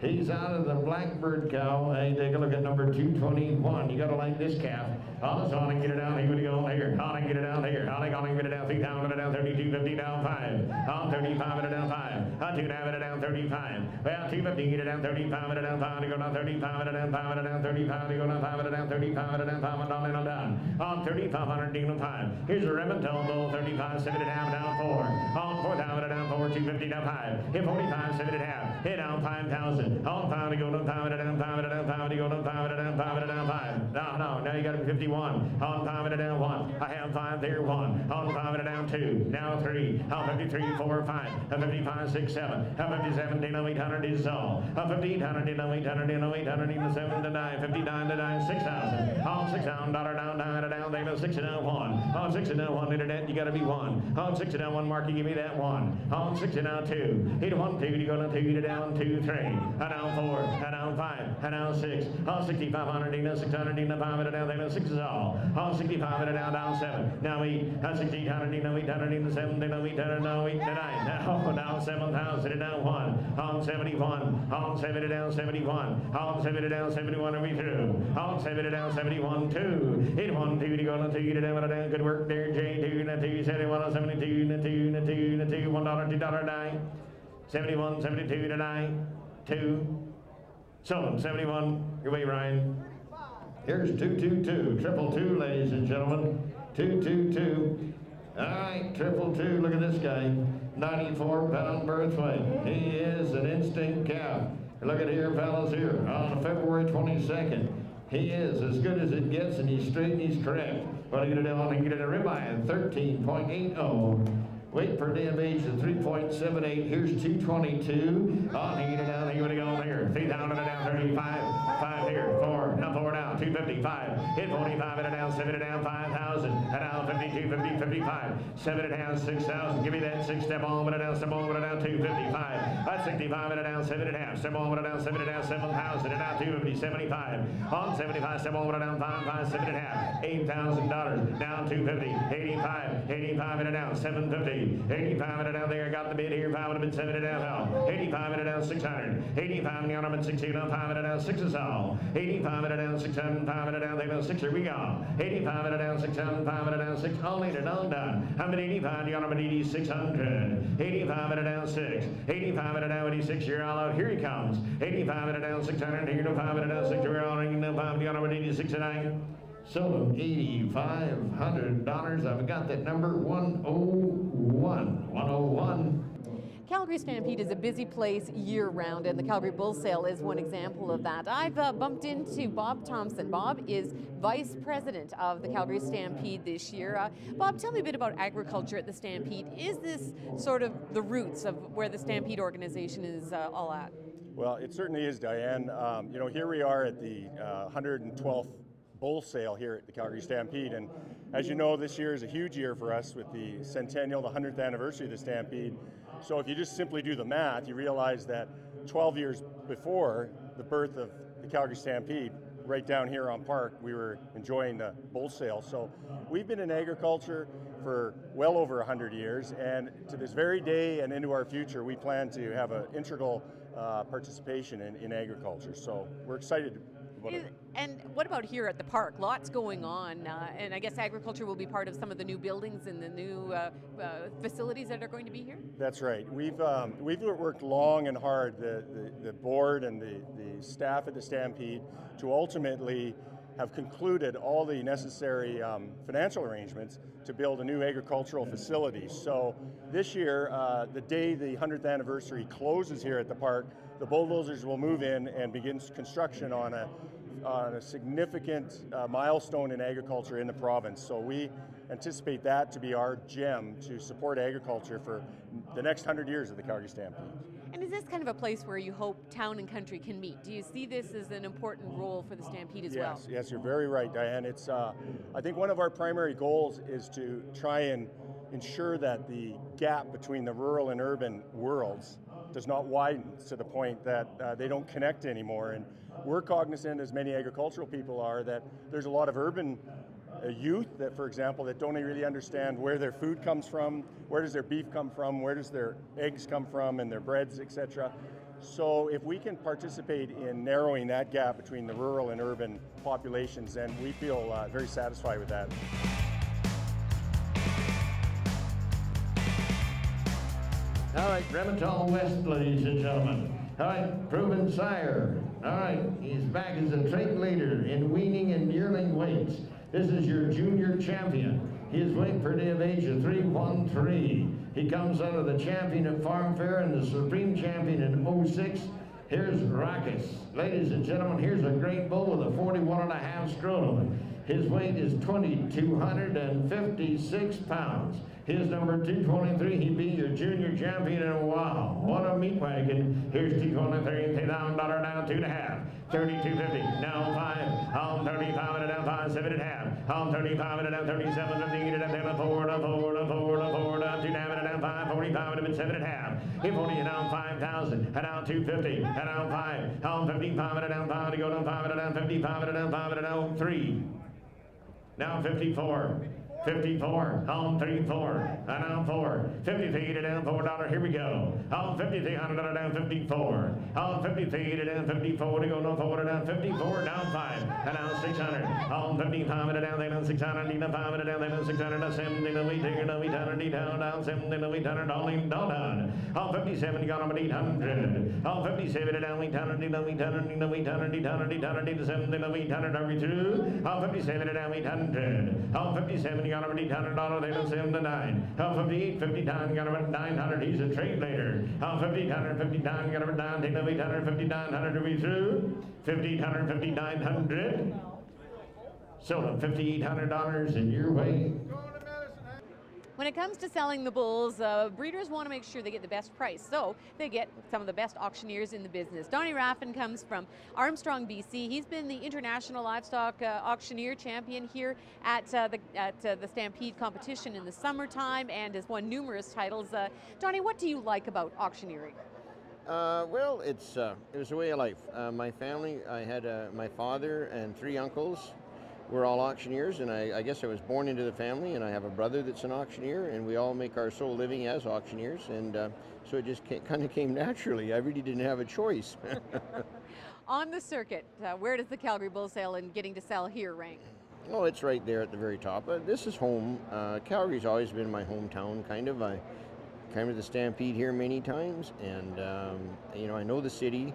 He's out of the Blackbird cow. Hey, take a look at number 221. You gotta like this calf. Oh, so I get it down. He would go here. How get it down here? How gonna get it down? 3 down, it down 32, 50 down 5. On 35, it down 5. 2 down, it down 35. Well, 250, get it down 35, it down 5. To go down 35, it down 5, it down 35. To go down 5, it down 35, it down 5. And on and on down. On 3,500, down 5. Here's a Remington bull, 35, 7 down 4. On 4,000, down 4, 250 down 5. Hit 45, 7 half. Hit down 5,000. On 5 to go down 5 to down 5 to down 5 to go down 5 to down 5 to down 5. No, now you got to be 51. On 5 to down 1. I have 5 there 1. On 5 to down 2. Now 3. On 53, 4, 5. 55, 6, 7. 57, 800 is all. 1500, 800, 7 to 9. 59 to 9, 6,000. On 6,000, dollar down, down, they 6 to down 1. On 6 to down 1, internet, you got to be 1. On 6 to down 1, Marky, give me that 1. On 6 to down 2. Hit 1, 2, you go down 2 to down 2, 3. Down 4, down 5, down 6. On 6,500, 600, 5 down, they 6 is all. On 65, down 7. Now 8. On 1,600, 800, 7, now 8, now 8, 9. Now 7,000, down 1. On 71, on 70 down 71. On 70 down 71, are we through? On 70 down 71, 2. Hit 1, 2 to go down 2 to down, good work there, J. 2, 2, 71, 72, 2, 2, 2, $1, $2, 9. 71, 72 to 9. 2. So 71. Your way, Ryan. Here's 222. 222, ladies and gentlemen. 222. All right, 222. Look at this guy. 94-pound birth weight. He is an instinct calf. Look at here, fellas, here. On February 22nd. He is as good as it gets, and he's straight and he's correct. But he get it on and get it a ribeye at 13.80. Weight per day of age of 3.78. Here's 222. On he get it down. He would go here. 3,000 down 35. 5 here. 4. Now 4 down. 255. Hit 45 and down. 7 down. 5,000. And down 52, 50, 55. 7 down. 6,000. Give me that 6 step on. But down. Step on. But down 255. That's 65 and down. 7 and a half. Step on. But down. 7 down. 7,000. And down 250. 75. On 75. Step on. But down 5. 7 and a half. $8,000. Down 250. 85. 85 and down. 750. 85 and down there, got the bid here, 5 would have been 7 and down, 85 and down, 600, 85 and down, 60 down, 5 and down, 6 is all, 85 and down, 600, 5 and down, they go 6, here we go, 85 and down, 600, 5 and down, 6, all later, all done, I'm at 85, you're on 80, 600, 85 and down, 6, 85 and down, 86, you're all out, here he comes, 85 and down, 600, here no 5 and down, 6, you're all ringing, no 5, you're on 86 and 9. Sold him $8,500. I've got that number 101. 101. Calgary Stampede is a busy place year-round, and the Calgary Bull Sale is one example of that. I've bumped into Bob Thompson. Bob is Vice President of the Calgary Stampede this year. Bob, tell me a bit about agriculture at the Stampede. Is this sort of the roots of where the Stampede organization is all at? Well, it certainly is, Diane. You know, here we are at the 112th bull sale here at the Calgary Stampede, and as you know, this year is a huge year for us with the centennial, the 100th anniversary of the Stampede, So if you just simply do the math, you realize that 12 years before the birth of the Calgary Stampede, right down here on Park, we were enjoying the bull sale. So we've been in agriculture for well over 100 years, and to this very day and into our future, we plan to have an integral participation in agriculture. So we're excited about it. And what about here at the park? Lots going on, and I guess agriculture will be part of some of the new buildings and the new facilities that are going to be here? That's right. We've worked long and hard, the board and the staff at the Stampede, to ultimately have concluded all the necessary financial arrangements to build a new agricultural facility. So this year, the day the 100th anniversary closes here at the park, the bulldozers will move in and begin construction on a significant milestone in agriculture in the province. So we anticipate that to be our gem to support agriculture for the next 100 years of the Calgary Stampede. And is this kind of a place where you hope town and country can meet? Do you see this as an important role for the Stampede as well? Yes, you're very right, Diane. It's, I think one of our primary goals is to try and ensure that the gap between the rural and urban worlds does not widen to the point that they don't connect anymore. And we're cognizant, as many agricultural people are, that there's a lot of urban youth that, for example, that don't really understand where their food comes from, where does their beef come from, where does their eggs come from, and their breads, etc. So if we can participate in narrowing that gap between the rural and urban populations, then we feel very satisfied with that. All right, Bremerton West, ladies and gentlemen. All right, Proven Sire. All right, he's back as a trait leader in weaning and yearling weights. This is your junior champion. His weight per day of age is 313. He comes out of the champion at Farm Fair and the supreme champion in 06. Here's Rackus. Ladies and gentlemen, here's a great bull with a 41.5 scrotum. His weight is 2,256 pounds. His number 223, he'd be your junior champion, and wow, what a meat wagon. Here's 223, $10,000 down 2.5. 32.50, now 5, on 35 and down 5, 7.5, on 35 and down 37, 15, and down 4, down 2 down and down 5, 45 and 7.5, 40 and down 5,000, and down 250, and down 5, on 55 and down 5, to go down 5 and down 55 and down 5 and down 3, now 54. 54, on 34, and down 4, 53 to down $4, here we go. On 5,300 down 54, on 53 to down 54 to go no 4 to down 54, down 5, and down 600, on 55 and down 600, down 5 and down 600, down 70, down 800, down 70, down 800, down, on 57 gone up 800, on 57 down 800, down 800, 70, down 800, are we through? On 57 down 800, on 57 got him $800, they don't send him to 9. On 58, 59, got him at 900, he's a trade later. On 59, 59, got him at 9, take them 800, 5900, are we through? 1500, 5900. Sold him $5,800 in your way. When it comes to selling the bulls, breeders want to make sure they get the best price, so they get some of the best auctioneers in the business. Donnie Raffin comes from Armstrong, BC. He's been the international livestock auctioneer champion here at the Stampede competition in the summertime and has won numerous titles. Donnie, what do you like about auctioneering? Well, it was a way of life. My family, I had my father and 3 uncles. We're all auctioneers, and I guess I was born into the family, and I have a brother that's an auctioneer, and we all make our sole living as auctioneers, and so it just kind of came naturally. I really didn't have a choice. On the circuit, where does the Calgary Bull Sale and getting to sell here rank? Oh, it's right there at the very top. This is home. Calgary's always been my hometown, kind of. I came to the Stampede here many times, and you know, I know the city.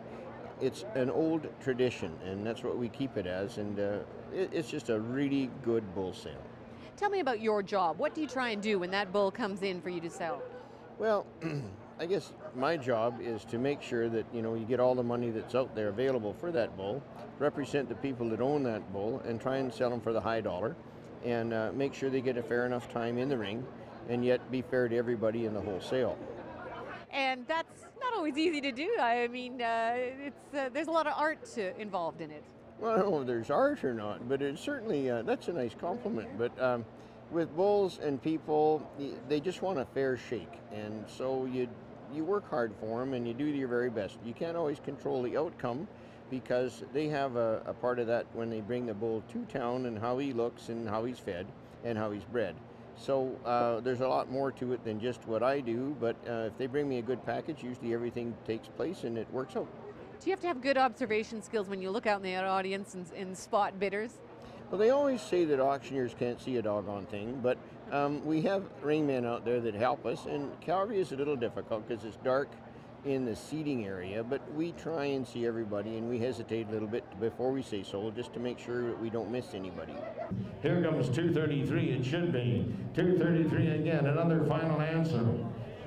It's an old tradition, and that's what we keep it as, and it's just a really good bull sale. Tell me about your job. What do you try and do when that bull comes in for you to sell? Well, I guess my job is to make sure that, you know, you get all the money that's out there available for that bull, represent the people that own that bull, and try and sell them for the high dollar, and make sure they get a fair enough time in the ring, and yet be fair to everybody in the whole sale. And that's not always easy to do. I mean, there's a lot of art involved in it. Well, I don't know if there's art or not, but it's certainly, that's a nice compliment. But with bulls and people, they just want a fair shake. And so you work hard for them and you do your very best. You can't always control the outcome, because they have a part of that when they bring the bull to town, and how he looks and how he's fed and how he's bred. So there's a lot more to it than just what I do, but if they bring me a good package, usually everything takes place and it works out. Do you have to have good observation skills when you look out in the audience and spot bidders? Well, they always say that auctioneers can't see a doggone thing, but we have ringmen out there that help us, and Calgary is a little difficult because it's dark in the seating area, but we try and see everybody, and we hesitate a little bit before we say sold, just to make sure that we don't miss anybody. Here comes 233, it should be. 233 again, another final answer.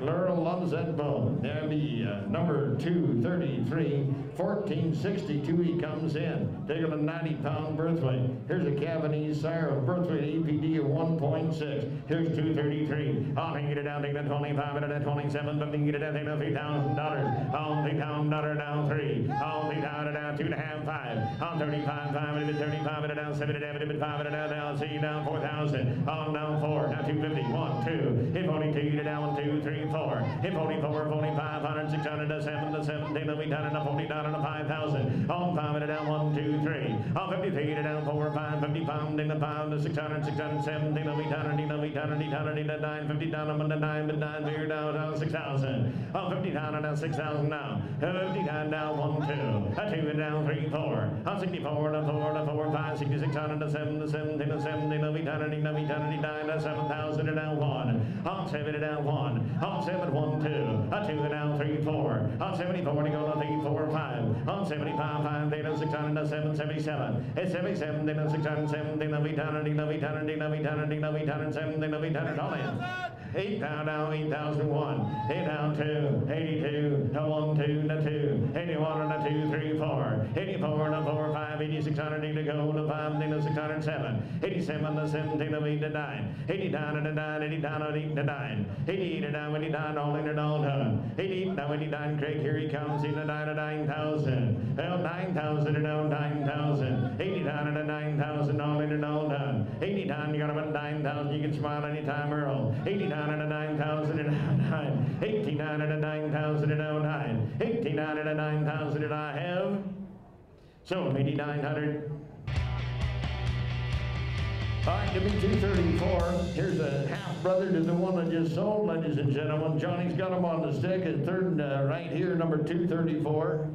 Laurel loves that bull. There'll be number 233, 1462 he comes in. Taking a 90-pound birth weight. Here's a Cavanese sire of birth weight APD of 1.6. Here's 233. I'll take it down, take the 25, and at 27, but get it down, take the $3,000. I'll take down down 3. I'll take down 2.5, 5. I'll 35, 5, and 35, and down 7, and 5, and down 6, down 4,000. I'll down 4, now 250, 1, 2. Hit 42, down 2, 3, 4. Hit 44, 45, 100, 600, to 7, to 17, to 800, to 40, down to 5,000. On 5, and down 1, 2, 3. On 53, to down 4, 5, 50 pound, into 5, to 600, 617, to 800, 800, 800, to 950, down to 9, but 9, 0, down 6,000. On 50 down, down 6,000 now. 50 down, 1, 2. 2, down 3, 4. On 64, to 4, to 4, 5, 6,600, to 7, to 17, to 17, to 800, 800, down to 7,000, to down 1. On 7, down 1. On 7, 1, 2. A 2, down 3, 4. On 74, to go to 3, 4, 5. On 75, 5, to 600, to 7, 77. It's 77, to 617, to 800, 800, 800, 17, to 800, all in. 8 down, 8,001. 8 down 2, 82, 1, 2, 2, 81, 2, 3, 4. 84, 4, 5, 8,600, to go to 5, 607. 87, 17, 8 to 9. 80 down to 9, 80 down to 8 to 9. 88 down, 89, all in and all done. 88 down, 89, Craig, here he comes, in the 9,000. Well, 9,000 and down 9,000. 80 down to 9,000, all in and all done. 80 down, you got about 9,000, you can smile anytime, Earl. 80 down to 9,000 and 9. 89 to 9,000 and 9. 89 to 9,000 and I have sold 8,900. All right, to be 234. Here's a half-brother to the one that just sold, ladies and gentlemen. Johnny's got him on the stick at third right here, number 234.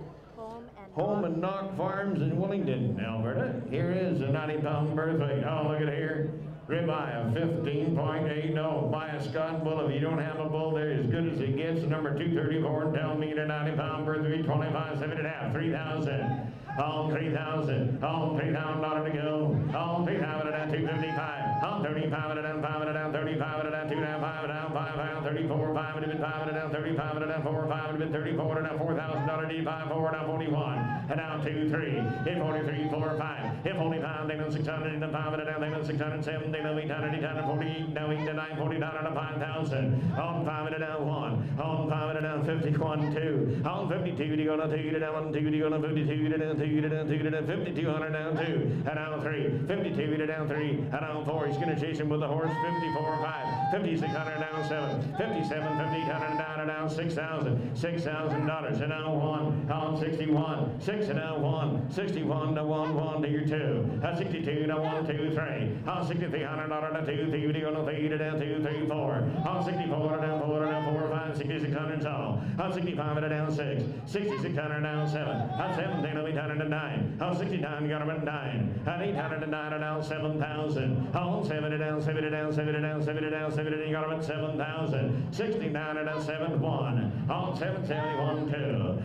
Home and Knock Farms in Wellington, Alberta. Here is a 90-pound birth weight. Oh, look at here. Ribeye of 15.80 by a Scott bull. If you don't have a bull there as good as it gets, number 234, and tell me the 90-pound birth weight, 25, 7.5, 3,000. On 3,000, on $3,000 to go. On 3,000 and 255. On 35 and down 5 and down 35 and down 2 and 5 and down 5 and 34 5 and 5 and down 35 and down 4 5 and 34 and down $4,000 D5 4 and down 41 and down 2 3 hit 43 4 5 hit 45 down 600 and 5 and down 607 down 800 848 down 8 to 9 40 down to 5,000 on 5 and down 1 on 5 and down 51 2 on 52 to go to 2 to down 2 to go to 52 to down 2 to down 2 to down 5200 down 2 and down 3 52 to down 3 and down 4. He's going to chase him with the horse. 54 5 5600 down 7 57 5800 down and down 6,000 $6,000 and down 1 on 61 6 and down 1 61 to 1 1 to your 2 at 62 to 1 2 3 on $6,300 to 2 3 to go to 3 to down 2 3 4 on 64 to down 4 to down 4 5 6,600 so on 65 to down 6 6,600 down 7 on 17 to 800 to 9 on 69 you got him at 9 at 800 to 9 to down 7,000 on 7 to down 7 to down 7 to down 7 to down 7 to down you got him at 7,000 69 to down 7 1 on 771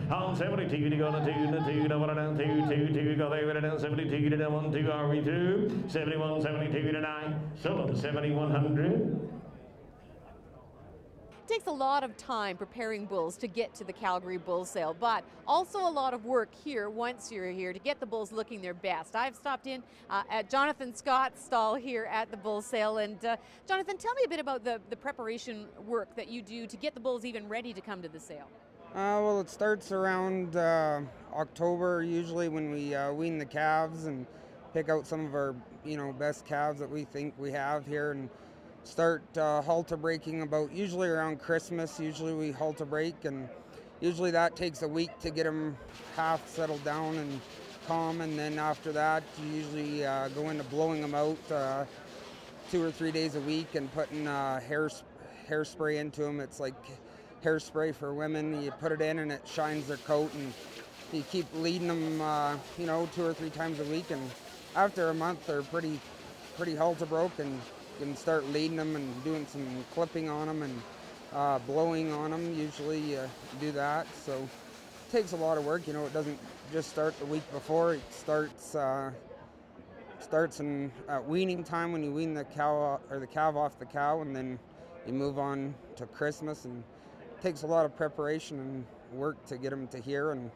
2 on 72 to go to 2 to 2 to 1 down 2 2 2 go there to down 72 to down 1 2 are we through 71 72 to 9 so to 7,100. It takes a lot of time preparing bulls to get to the Calgary Bull Sale, but also a lot of work here once you're here to get the bulls looking their best. I've stopped in at Jonathan Scott's stall here at the Bull Sale, and Jonathan, tell me a bit about the preparation work that you do to get the bulls even ready to come to the sale. Well, it starts around October usually when we wean the calves and pick out some of our best calves that we think we have here, and start halter breaking about usually around Christmas. Usually we halter break, and usually that takes a week to get them half settled down and calm, and then after that you usually go into blowing them out 2 or 3 days a week and putting hairspray into them. It's like hairspray for women. You put it in and it shines their coat, and you keep leading them 2 or 3 times a week, and after a month they're pretty halter broke, and you can start leading them and doing some clipping on them and blowing on them. Usually you do that, so it takes a lot of work. It doesn't just start the week before. It starts in weaning time, when you wean the cow or the calf off the cow, and then you move on to Christmas, and it takes a lot of preparation and work to get them to here, and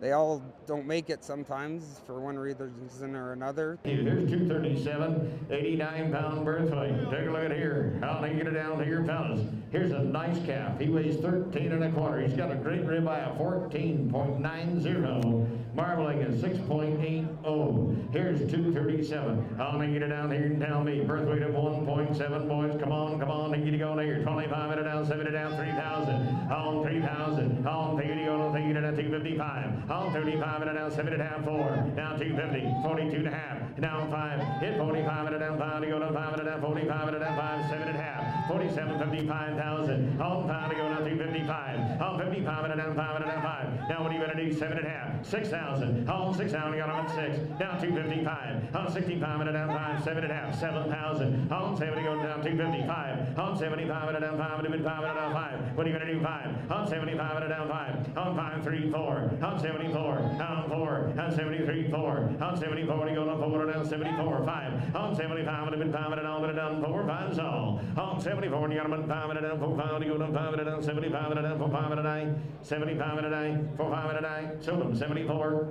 they all don't make it sometimes for one reason or another. Here's 237, 89-pound birth weight. Take a look at here. How do you get it down here, fellas? Here's a nice calf. He weighs 13 1/4. He's got a great ribeye of 14.90. Marbling is 6.80. Here's 237. How do you get it down here and tell me? Birth weight of 1.7, boys. Come on. Take it going here. 25 it down, 7 it down, 3,000. On 3,000. On take it going, take it down, 255. On 35 and down, 7 1/2, 4. Now 250, 42 1/2. Down 5. Hit 45 and down 5 to go down 5 and down, 45 and down 5, 7 1/2. 47, 55,000. On 5 to go down 255. On 55 and down 5 and down 5. Now what are you going to do? 7 1/2. 6,000. On 6,000, got on 6. Now 255. On 65 and down 5, 7 1/2. 7,000. On 70 go down 255. On 75 and down 5 and 5 and down 5. What are you going to do? 5. On 75 and down 5. On 5, 3, 4. On 74. On 4. On 73, 4. On 74, you go down 4 and down 74, 5. On 75 and 5 and down 4, 5's all. On 74, you got them 5 and down 4, 5, you go down 5 and down 75 and down 4, 5 and 9. 75 and 9, 4, 5 and 9. Sold them 74.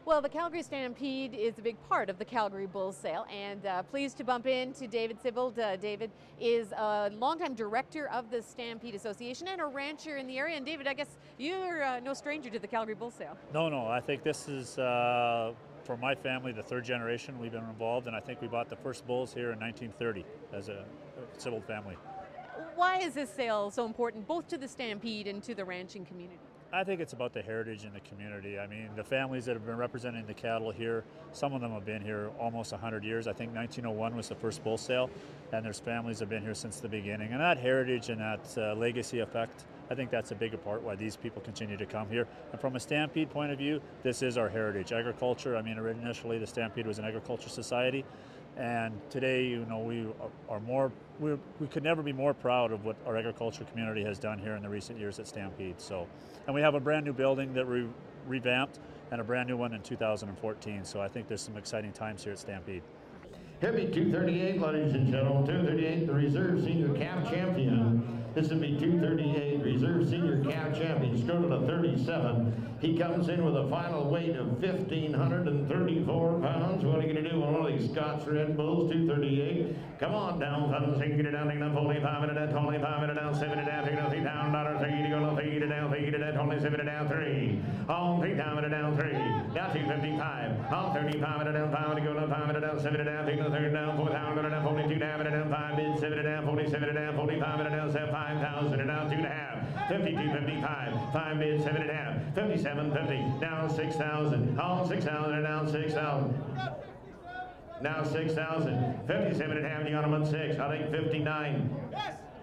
Well, the Calgary Stampede is a big part of the Calgary Bull Sale, and pleased to bump into David Sibbald. David is a longtime director of the Stampede Association and a rancher in the area. And David, I guess you're no stranger to the Calgary Bull Sale. No, I think this is, for my family, the 3rd generation we've been involved, and I think we bought the first bulls here in 1930 as a Sibbald family. Why is this sale so important, both to the Stampede and to the ranching community? I think it's about the heritage in the community. I mean, the families that have been representing the cattle here, some of them have been here almost 100 years. I think 1901 was the first bull sale, and there's families that have been here since the beginning. And that heritage and that legacy effect, I think that's a bigger part why these people continue to come here. And from a Stampede point of view, this is our heritage. Agriculture, I mean, initially the Stampede was an agriculture society. And today, we could never be more proud of what our agriculture community has done here in the recent years at Stampede. So, and we have a brand new building that we revamped and a brand new one in 2014. So I think there's some exciting times here at Stampede. Heavy 238, ladies and gentlemen, 238, the reserve senior calf champion. This would be 238, reserve senior calf champion. He's going to the 37. He comes in with a final weight of 1,534 pounds. What are you going to do on one of these Scots Red Bulls? 238. Come on down, fellas. You can get it down, take it down 45 and down, 25 and down, 7 and down, take it down $3,000, 3 to go, 3 to down, 3 to down, 27 and down, 3. On 3 down and down 3. Now 255. On 35 and down 5 to go, 5 and down, 7 and down, take it down 3 down, 4,000 and down, 42 down and down, 5 bid, 7 and down, 47 and down, 45 and down, 5,000 and down 2 1/2. 52.55. 5 bid, 7 1/2. 57.50. Down 6,000. On 6,000 and down 6,000. Now 6,000. 57 1/2. You got them on 6. I think 59.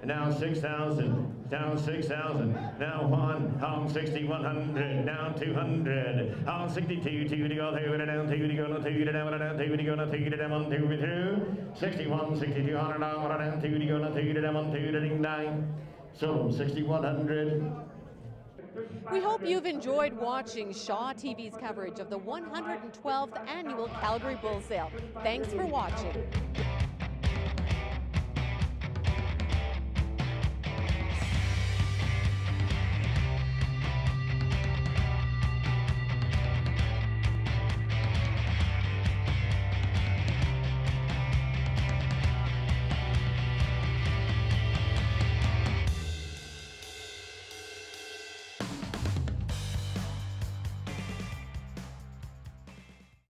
Now 6,000. Down 6,000. Now 1. On 6,100. Down 200. On 62. 2 to go. 2 to down. 2 to go. 2 to down. 2 to go. 2 to down. 2 to through. 61. 6,200. Down. 2 to go. 2 to down. 2 to 9. So 6,100. We hope you've enjoyed watching Shaw TV's coverage of the 112th Annual Calgary Bull Sale. Thanks for watching.